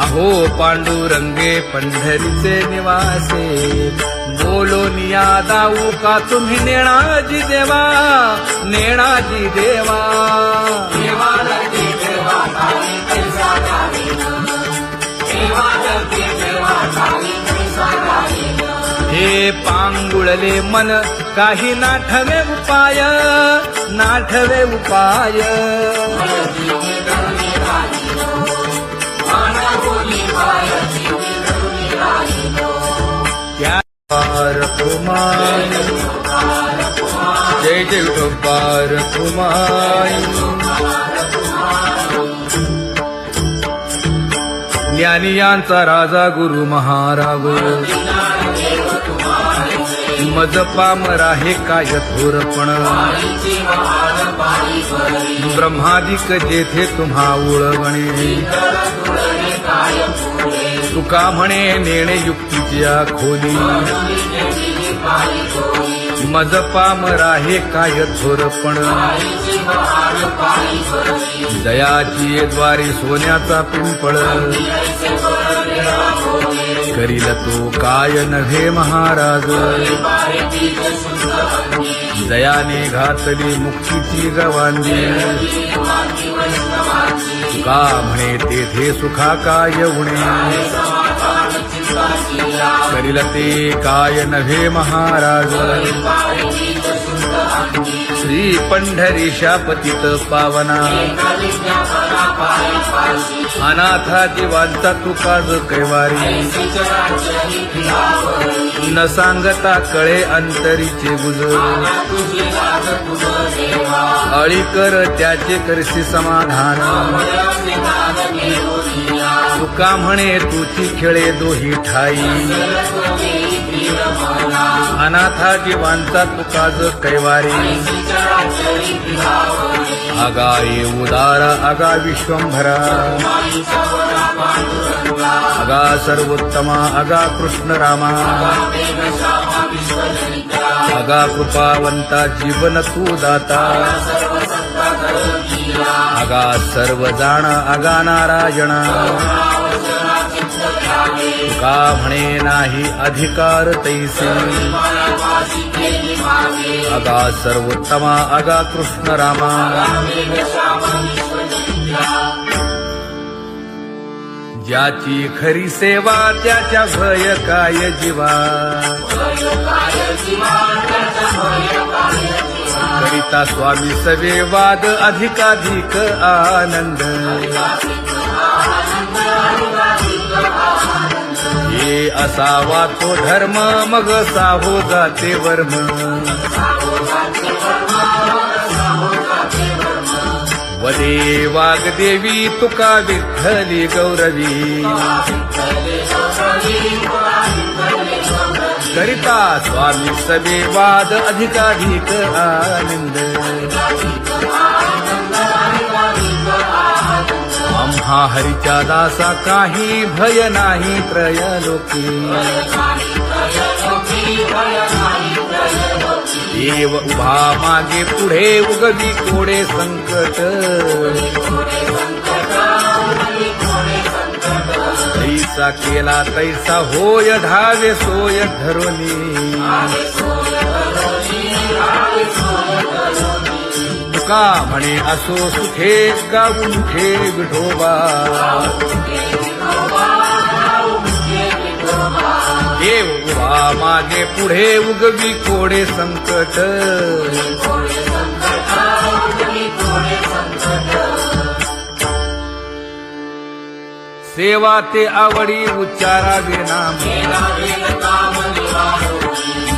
अहो पांडुरंगे पंढरीचे निवासे. बोलोनिया दाऊ का तुम्ही नेणाजी देवा, नेणाजी देवा. हे पांगुळले मन काही नाठवे उपाय, नाठवे उपाय. कुमार जय जय विठोबार कुमार. ज्ञानियांचा राजा गुरु महाराज, मज पामरा हे काय थोरपण. ब्रह्मादिक जेथे तुम्हा उळवणे, तुका म्हणे नेणे युक्तीच्या खोली मज पामरा हे काय थोरपण दयाची द्वारी सोन्याचा पिंपळ करील तो काय नव्हे महाराज दयाने घातली मुक्तीची गवांदी तुका म्हणे तेथे सुखा काय उणे करील ते काय नव्हे महाराज श्री पंढरीशा पतित पावना अनाथा जीवांचा तुका ज कैवारी न सांगता कळे अंतरीचे गुज अळी कर त्याचे करशी समाधान तुका म्हणे तुची खेळे दोही ठाई अनाथा जीवांचा तुका ज कैवारी आगा ये उदार आगा विश्वंभरा आगा सर्वोत्तमा आगा कृष्ण रामा आगा कृपावंता जीवन तू दाता आगा सर्व जाण आगा नारायणा तुका म्हणे नाही अधिकार तैसे आगा सर्वोत्तमा आगा कृष्ण रामा ज्याची खरी सेवा त्याच्या भय काय जीवा करिता स्वामी सवे वाद अधिकाधिक आनंद हे असावा तो धर्म मग साहो जाते वर्म वदे वाग्देवी तुका विठ्ठली गौरवी करिता स्वामी सवे वाद अधिकाधिक आनंद आम्हा हरीच्या दासा काही भय नाही त्रयलोकी देव उभा मागे पुढे उगवी कोडे संकट तैसा केला तैसा होय धावे सोय धरोनी तुका म्हणे असो सुखे गाऊ मुखे विठोबा देव उभा मागे पुढे उगवी कोडे संकट सेवा ते आवडी उच्चारावे नाम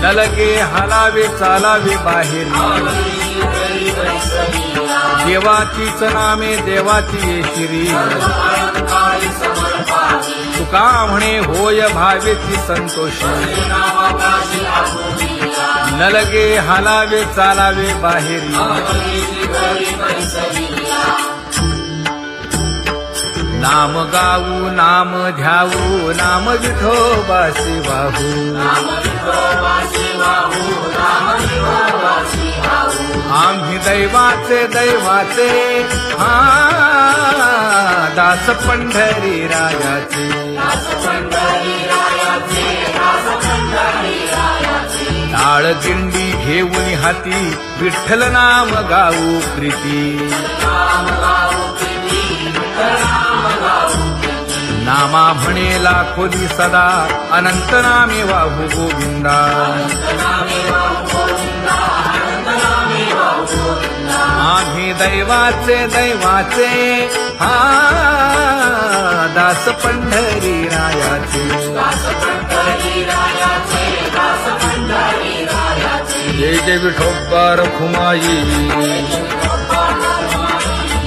न लगे हालावे चालावे बाहेर देवाचीच नामे देवाची येशिरी तुका म्हणे होय भावेची संतोषी न लगे हालावे चालावे बाहेरी नाम गाऊ नाम ध्याऊ नाम विठोबासी वाहू आम्ही दैवाचे दैवाचे हा दास पंढरी रायाचे टाळ दिंडी घेऊन हाती विठ्ठल नाम गाऊ प्रीती नामा म्हणे लाखोली सदा अनंत नामे वाहू गोविंदा आम्ही दैवाचे दैवाचे हा दास पंढरी रायाचे जय जय विठोबा रखुमाई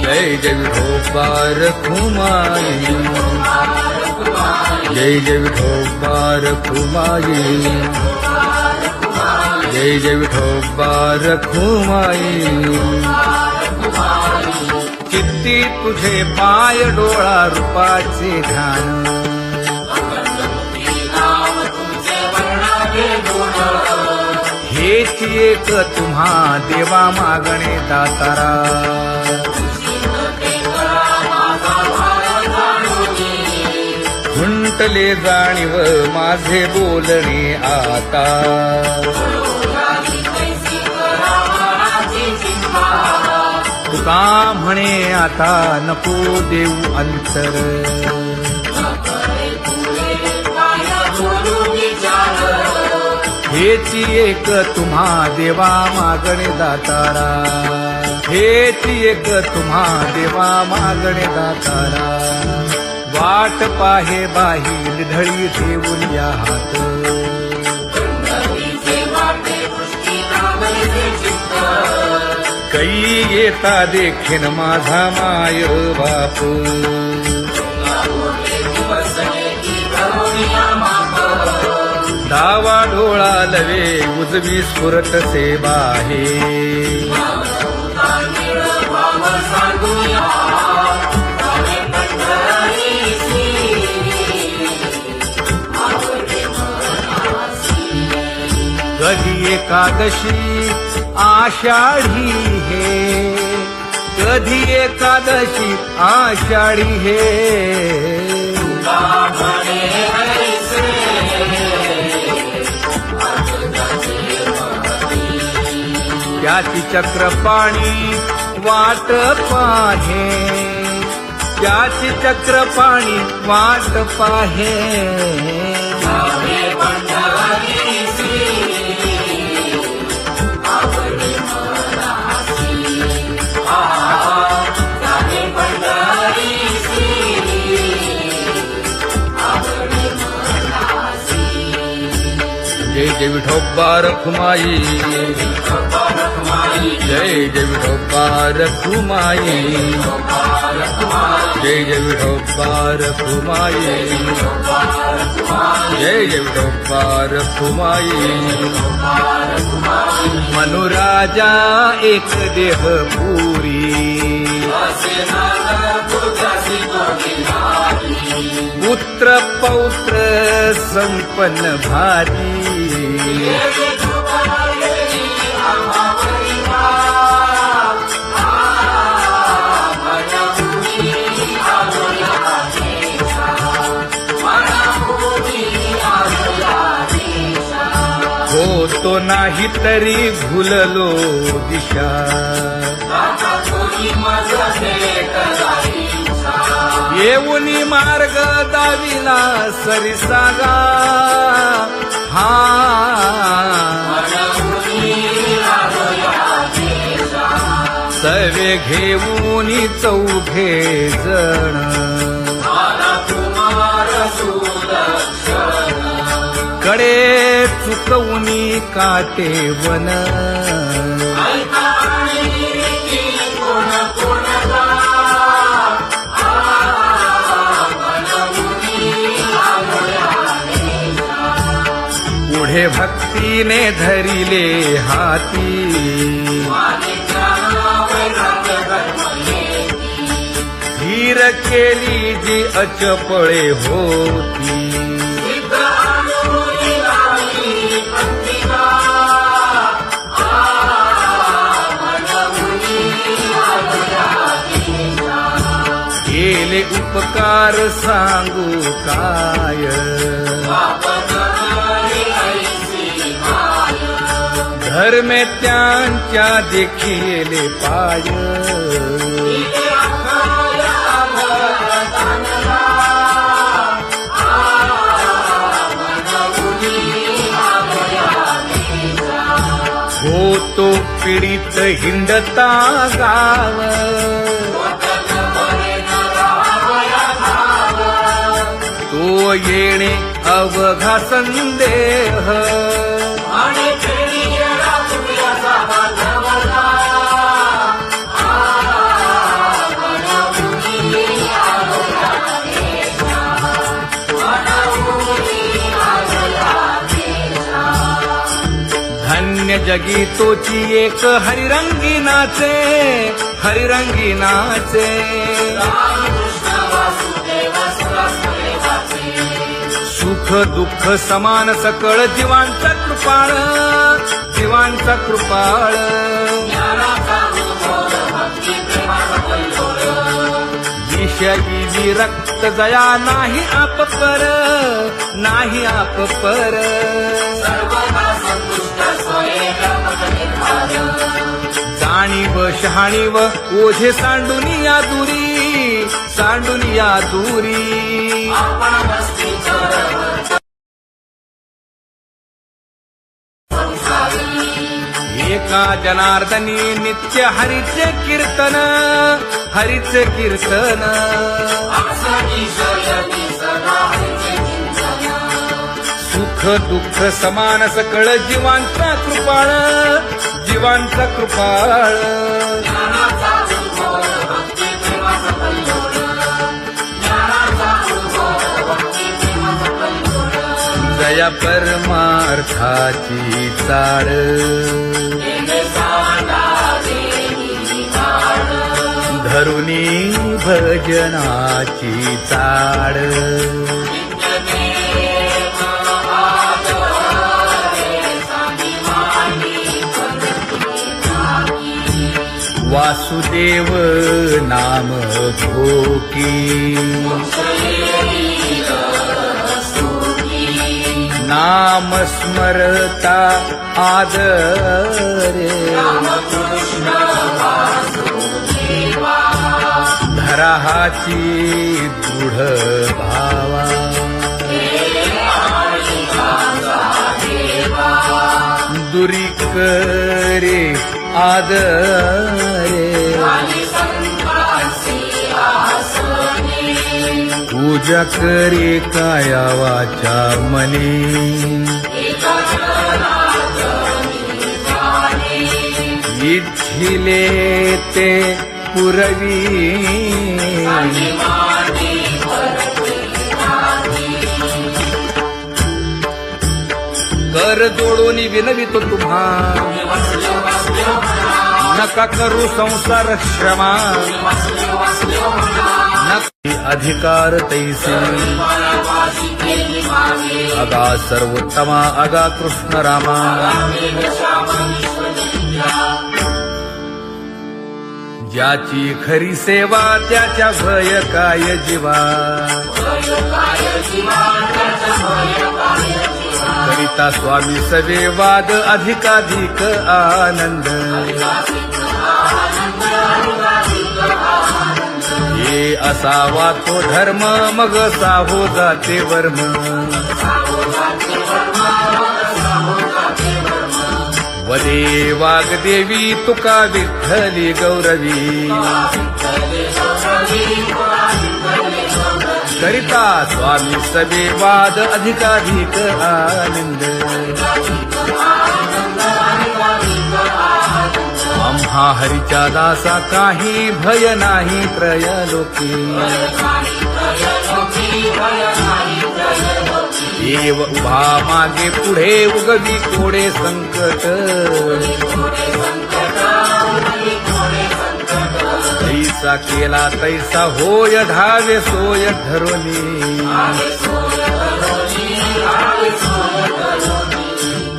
जय जय विठोबा रखुमाई जय जय विठोबा रखुमाई जय जय विठोबा रखुमाई चित्ती तुझे पाय डोळा रूपाचे ध्यान हेच एक तुम्हा देवा मागणे दातारा. खुंटले जाणीव माझे बोलणे आता. तुका म्हणे आता नको देऊ अंतर. हेच एक तुम्हा देवा मागणे दातारा. हेच एक तुम्हा देवा मागणे दातारा. वाट पाहे बाही ढळी ठेवून या हात. कै येता देखीन माझा माय बाप. डावा डोळा लवे उजवी स्फुरत से बाहे. कधी एकादशी आषाढी हे. कधी एकादशी आषाढी हे. त्याची चक्रपाणी वाट पाहे. त्याची चक्रपाणी वाट पाहे. जय जय विठोबा रखुमाई. जय जय विठोबा रखुमाई. जय जय विठोबा रखुमाई. जय जय विठोबा रखुमाई. मनुराजा एक देह पुरी. पुत्र पौत्र संपन्न भारी. होतो नाही तरी भुललो दिशा. येऊनी मार्ग दाविला सरिसागा. हा सवे घेऊनी चौघे जण. कडे चुकवूनी काटे वन. पुढे भक्तीने धरिले हाती. धीर केली जी अचपळे होती. केले उपकार सांगू काय. धर्मे त्यांच्या देखिले पाय. होतो पीडित हिंडता गाव. तो येणे अवघा संदेह. धन्य जगी तोची एक हरिरंगी नाचे. हरिरंगी नाचे. सुख दुःख समान सकळ जीवांचा कृपाळ. जीवांचा जीवांचा कृपाळ विषयी विरक्त जया नाही आप पर, नाही आप पर. जाणीव शहाणीव ओझे सांडुनिया दुरी, सांडुनिया दुरी. एका जनार्दनी नित्य हरीचे कीर्तन, हरीचे कीर्तन. सुख दुःख समान सकळ जीवांचा कृपाळ, जीवांचा कृपाळ. जया परमार्थाची चाळ धरुनी भजनाची चाळ. वासुदेव नाम भोकी नाम स्मरता आदरे. धराहाची दृढ भावा दुरी करे आदरे. पूजा करे काया वाचा मने इच्छिले ते पुरवी. कर जोडून विनवितो तुम्हा नका करू संसार श्रमा. नका अधिकार तैसे अगा सर्वोत्तमा अगा कृष्ण रामा. ज्याची खरी सेवा त्याच्या भय काय जीवा. करिता स्वामी सवे वाद अधिकाधिक आनंद. हे असावा तो धर्म मग साहो जाते वर्म. वदे वाग्देवी तुका विठ्ठली गौरवी. करिता स्वामी सवे वाद अधिकाधिक आनंद. आम्हा हरीच्या दासा काही भय नाही त्रयलोकी. देव उभा मागे पुढे उगवी कोडे संकट. तैसा केला तैसा होय धावे सोय धरोनी.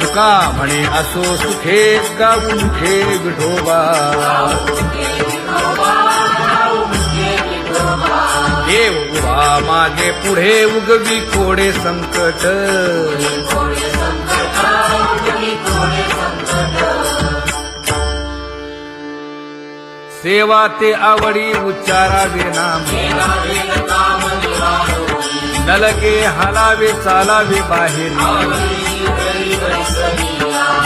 तुका म्हणे असो सुखे गाऊ मुखे विठोबा. देव उभा मागे पुढे उगवी कोडे संकट. सेवा ते आवडी उच्चारावे नाम. नलगे हालावे चालावे बाहेरी.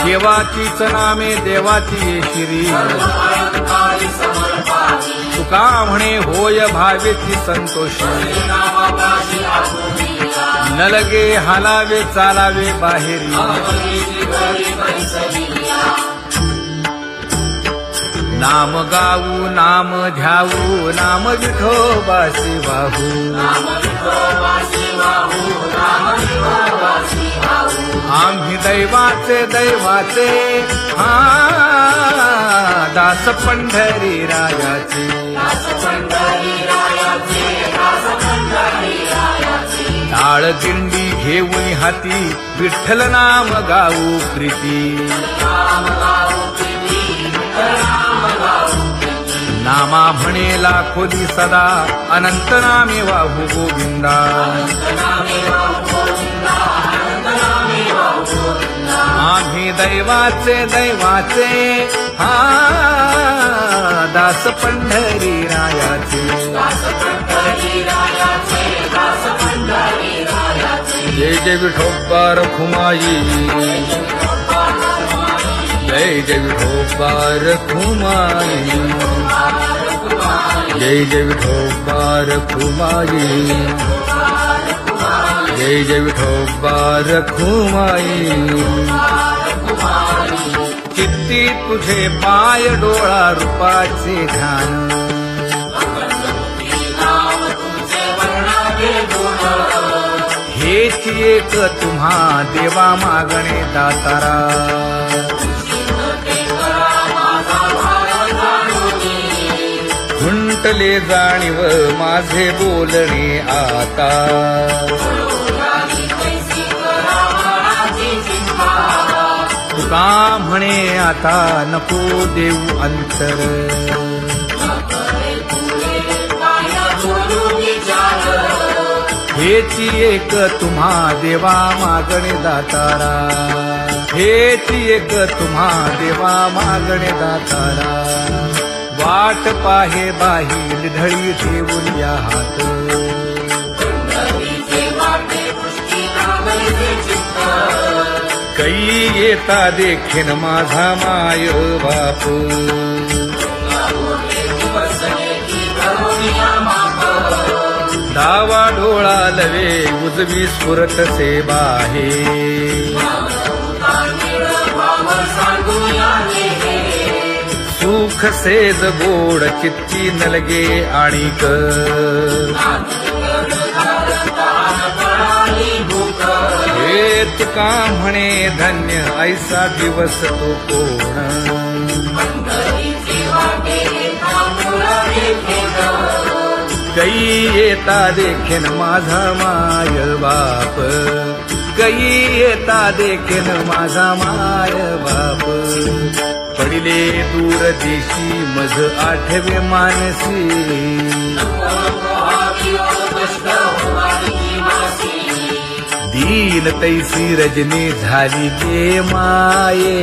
देवाचीच नामे देवाची येशिरी. तुका म्हणे होय भावेची संतोषी. नलगे हालावे चालावे बाहेरी. नाम गाऊ नाम ध्याऊ नाम विठोबासी वाहू. आम्ही दैवाचे दैवाचे हा दास पंढरी रायाचे. टाळ दिंडी घेऊन हाती विठ्ठल नाम गाऊ प्रीती नामा म्हणेला खोदी सदा अनंत नामे वाहू गोविंदा आम्ही दैवाचे दैवाचे हा दास पंढरी रायाचे जय जय विठोबा रखुमाई जय जय विठोबा रखुमाई जय जय विठोबा रखुमाई जय जय विठोबा रखुमाई चित्ती तुझे पाय डोळा रूपाचे ध्यान हेच एक तुम्हा देवा मागणे दातारा खुंटले जाणीव माझे बोलणे आता तुका म्हणे आता नको देऊ अंतर हेची एक तुम्हा देवा मागणे दातारा हेची एक तुम्हा देवा मागणे दातारा वाट पाहे बाही ढळी ठेवून या हात कै येता देखेन माझा माय बाप डावा डोळा लवे उजवी स्फुरत से बाहे सुख सेज गोड चित्ती नलगे आणिक हे तुका म्हणे धन्य ऐसा दिवस तो कोण कै येता देखेन माझा माय बाप कै येता देखेन माझा माय बाप पडिले दूर देशी मज आठवे मानसी दीन तैसी रजनी झाली गे माये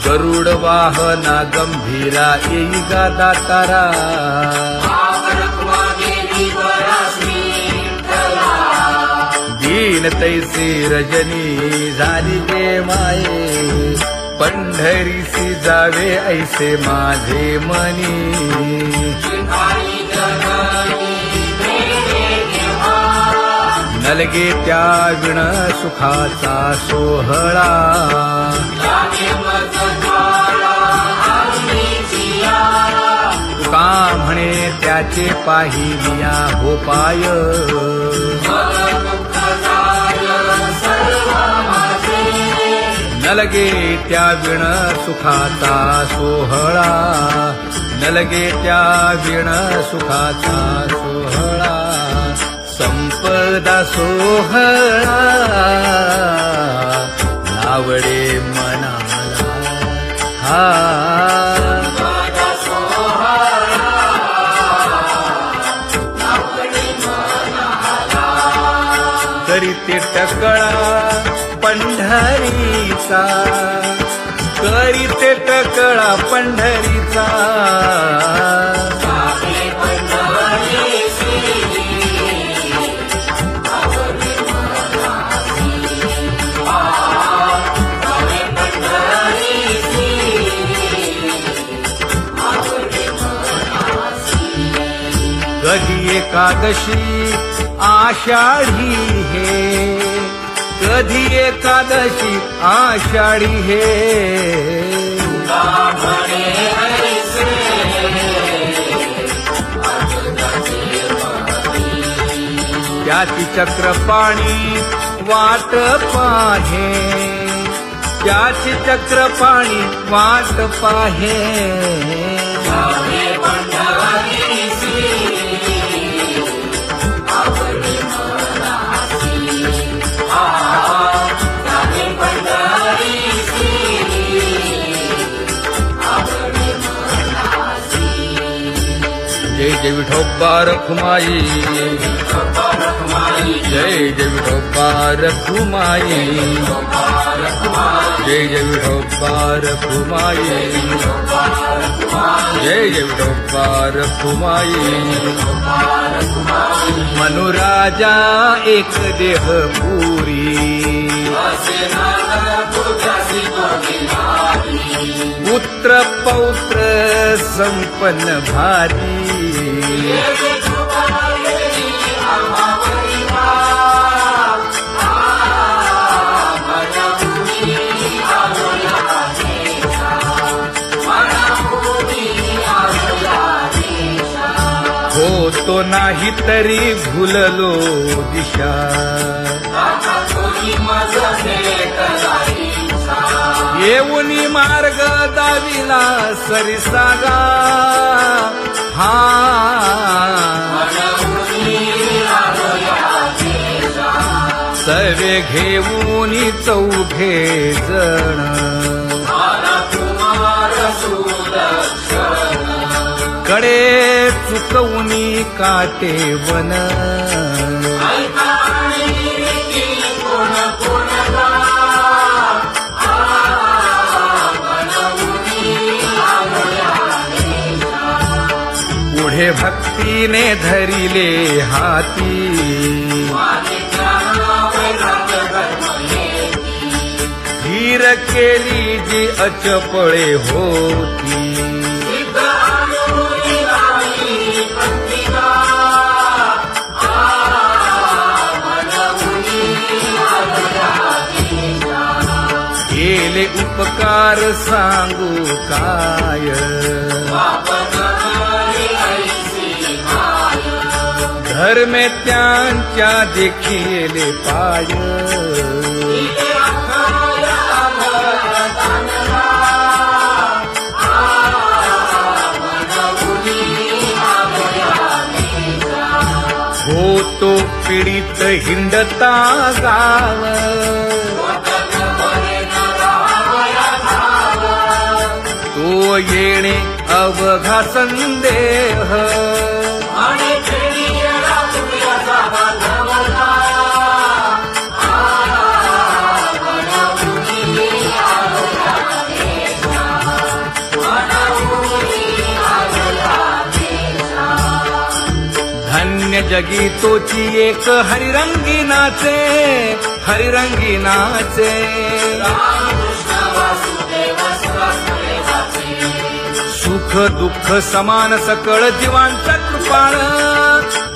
गरुड वाहना गंभीरा येई गा दातारा दीन तैसी रजनी झाली गे माये पंढरीसी जावे ऐसे माझे मनी नलगे त्या विण सुखाचा सोहळा तुका म्हणे त्याचे पाहिलिया हो पाय नलगे त्या विण सुखाचा सोहळा नलगे त्या विण सुखाचा सोहळा संपदा सोहळा नावडे मनाला हा करीते टकळा पंढरीचा करीते टकळा पंढरीचा कधी एकादशी आषाढी हे कधी एकादशी आषाढी हे त्याची चक्रपाणी वाट पाहे त्याची चक्रपाणी वाट पाहे जय विठोबा रखुमाई, जय जय विठोबा रखुमाई, जय जय विठोबा रखुमाई, जय जय विठोबा रखुमाई. मनुराजा एक देह पुरी, पुत्र पौत्र संपन्न भारी. हो तो नाही तरी भुललो दिशा, येऊनी मार्ग दाविला सरिसागा. हा सवे घेऊनी चौघे जण, कडे चुकवूनी काटे वन. पुढे भक्तीने धरिले हाती, धीर केली जी अचपळे होती. केले उपकार सांगू काय, धर्मे त्यांच्या देखिले पाय. होतो पीडित हिंडता गाव, तो येणे अवघा संदेह. धन्य जगी तोची एक हरिरंगी नाचे, हरिरंगी नाचे. सुख दुःख समान सकळ जीवांचा कृपाळ,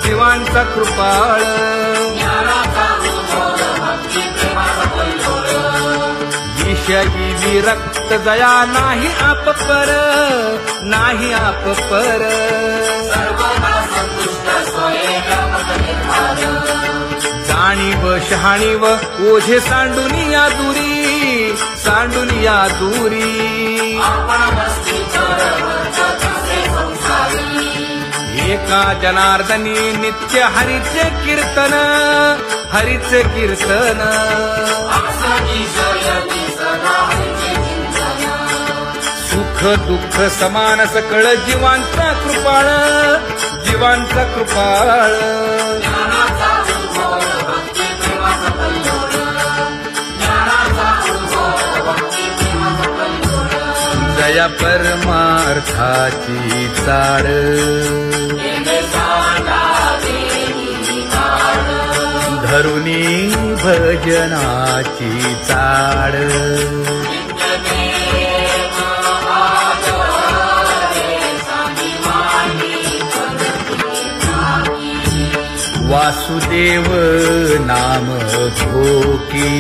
जीवांचा कृपाळ. विषयी विरक्त जया नाही आप पर, नाही आप पर. जाणीव शहाणीव ओझे सांडुनिया दुरी, सांडुनिया दुरी. एका जनार्दनी नित्य हरीचे कीर्तन, हरीचे कीर्तन. सुख दुःख समान सकळ जीवांचा कृपाळ, जीवांचा कृपाळ. जया परमार्थाची चाळ, धरुनी भजनाची चाळ. वासुदेव नाम घोकी,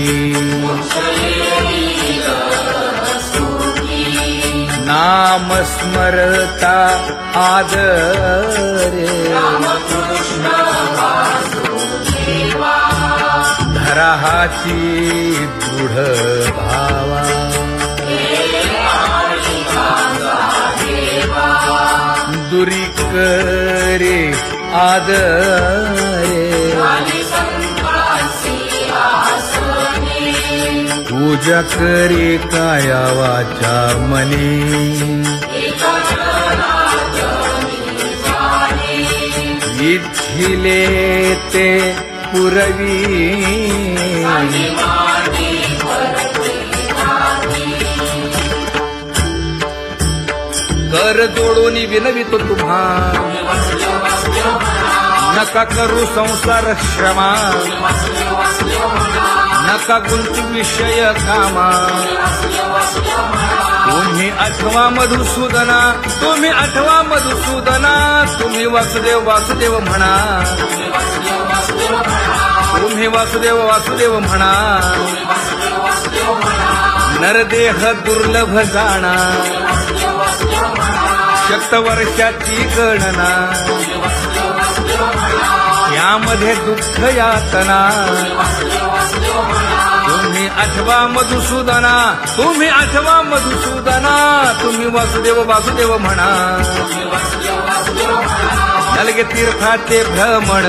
नाम स्मरता आदरे. धराहाची दृढ भावा, दुरी करे आदरे. पूजा करे काया वाचा मनी, इच्छिले ते पुरवी कर जोडून विनवितो तुम्हा नका करू संसार श्रमा नका गुंतू विषय कामा तुम्ही आठवा मधुसूदना तुम्ही आठवा मधुसूदना तुम्ही वासुदेव वासुदेव म्हणा तुम्ही वासुदेव वासुदेव म्हणा नरदेह दुर्लभ जाणा शतवर्षाची गणना यामध्ये दुःख यातना तुम्ही आठवा मधुसूदना तुम्ही आठवा मधुसूदना तुम्ही वासुदेव वासुदेव म्हणा नलगे तीर्थाचे भ्रमण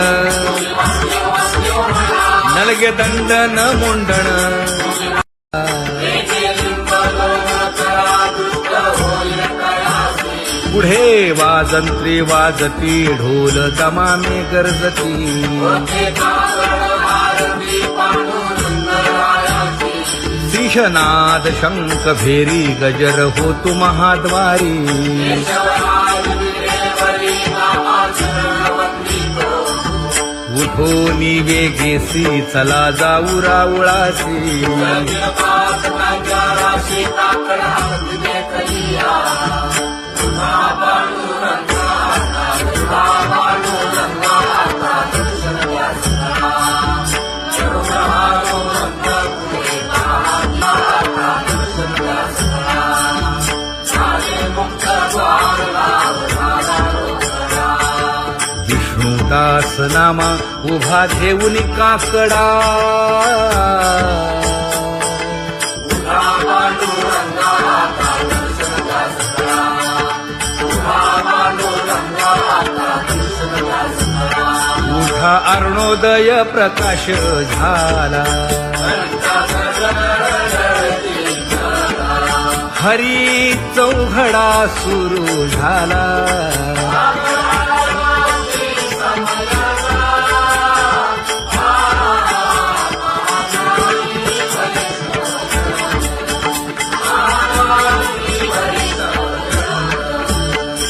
नलगे दंडन मुंडण पुढे वाजंत्री वाजती ढोल दमामे गरजती सिंहनाद शंख भेरी गजर होतु महाद्वारी उठोनी वेगेसी चला जाऊ राऊळासी विष्णुदास नामा उभा घेऊन काकडा उठा अरुणोदय प्रकाश झाला हरी चौघडा सुरू झाला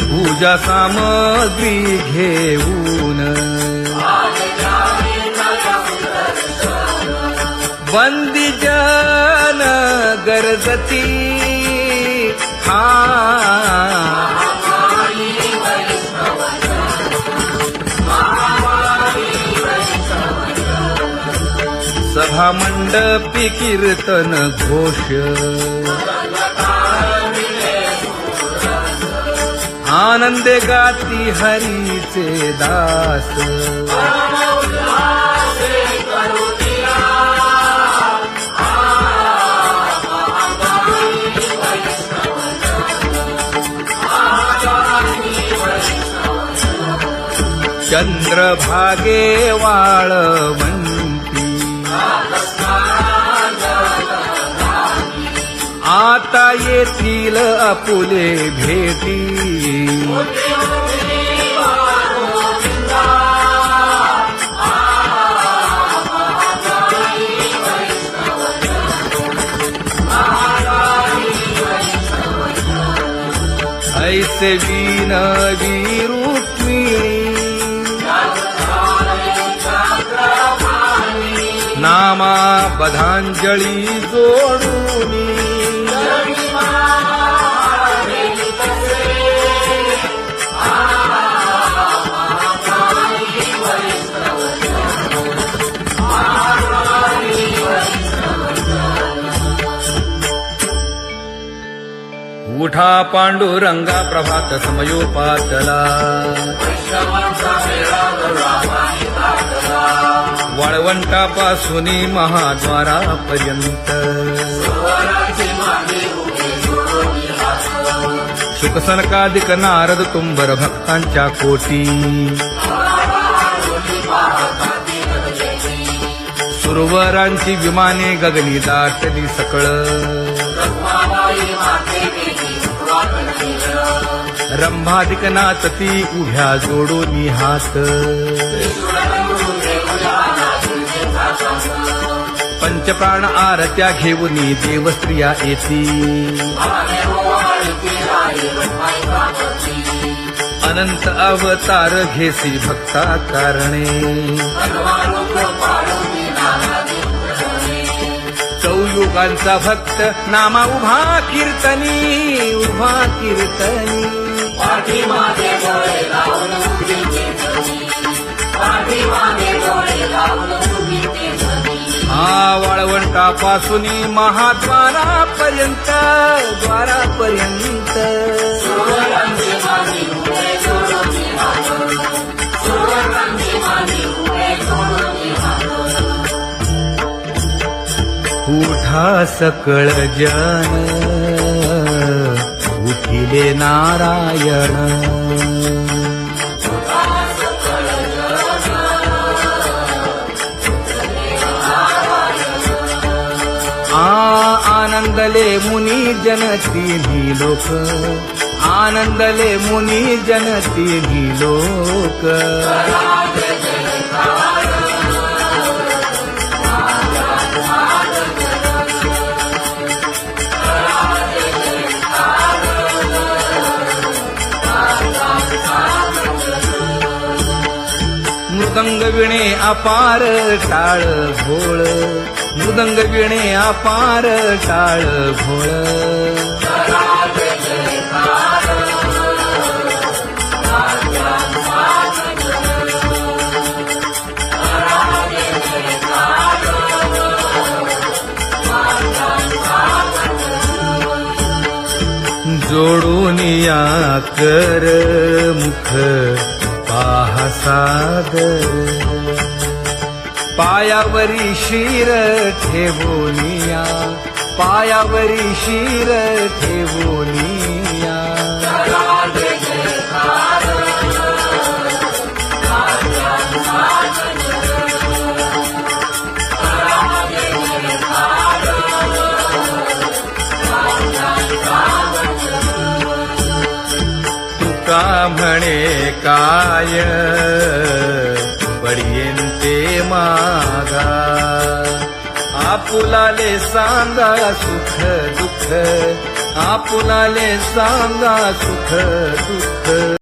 पूजा सामग्री घेऊन बंदी जन गरजती सभा मंडपी कीर्तन घोष आनंदे गाती हरीचे दास चंद्रभागे वाळवंती आता येथील आपुले भेटी ऐसे विनवी रुक्मिणी नामा बधांजळी जोडूनी उठा पांडुरंगा प्रभात समयोपातला वाळवंटापासून महाद्वारापर्यंत शुकसनकादिक नारद तुंबर भक्तांच्या कोटी सुरवरांची विमाने गगनी दाटली सकळ रंभादिक नाचती उभ्या जोडून हात पंचप्राण आरत्या घेऊनी देवस्त्रिया येती अनंत अवतार घेसी भक्ता कारणे चौयुगांचा भक्त नामा उभा कीर्तनी वाळवंटापासून महाद्वारापर्यंत उठा सकळ जन उठिले नारायण आनंदले मुनी जन तिन्ही लोक आनंदले मुनी जन तिन्ही लोक मृदंग विणे अपार टाळ भोळ मृदंग विणे अपार टाळ भोळ जोडून या कर मुख पाहा सादर पायावरी शिर ठेवोनिया पायावरी शिर ठेवोनिया तुका म्हणे काय बडियेंते मागा आपुलाले सांगा सुख दुःख आपुलाले सांगा सुख दुःख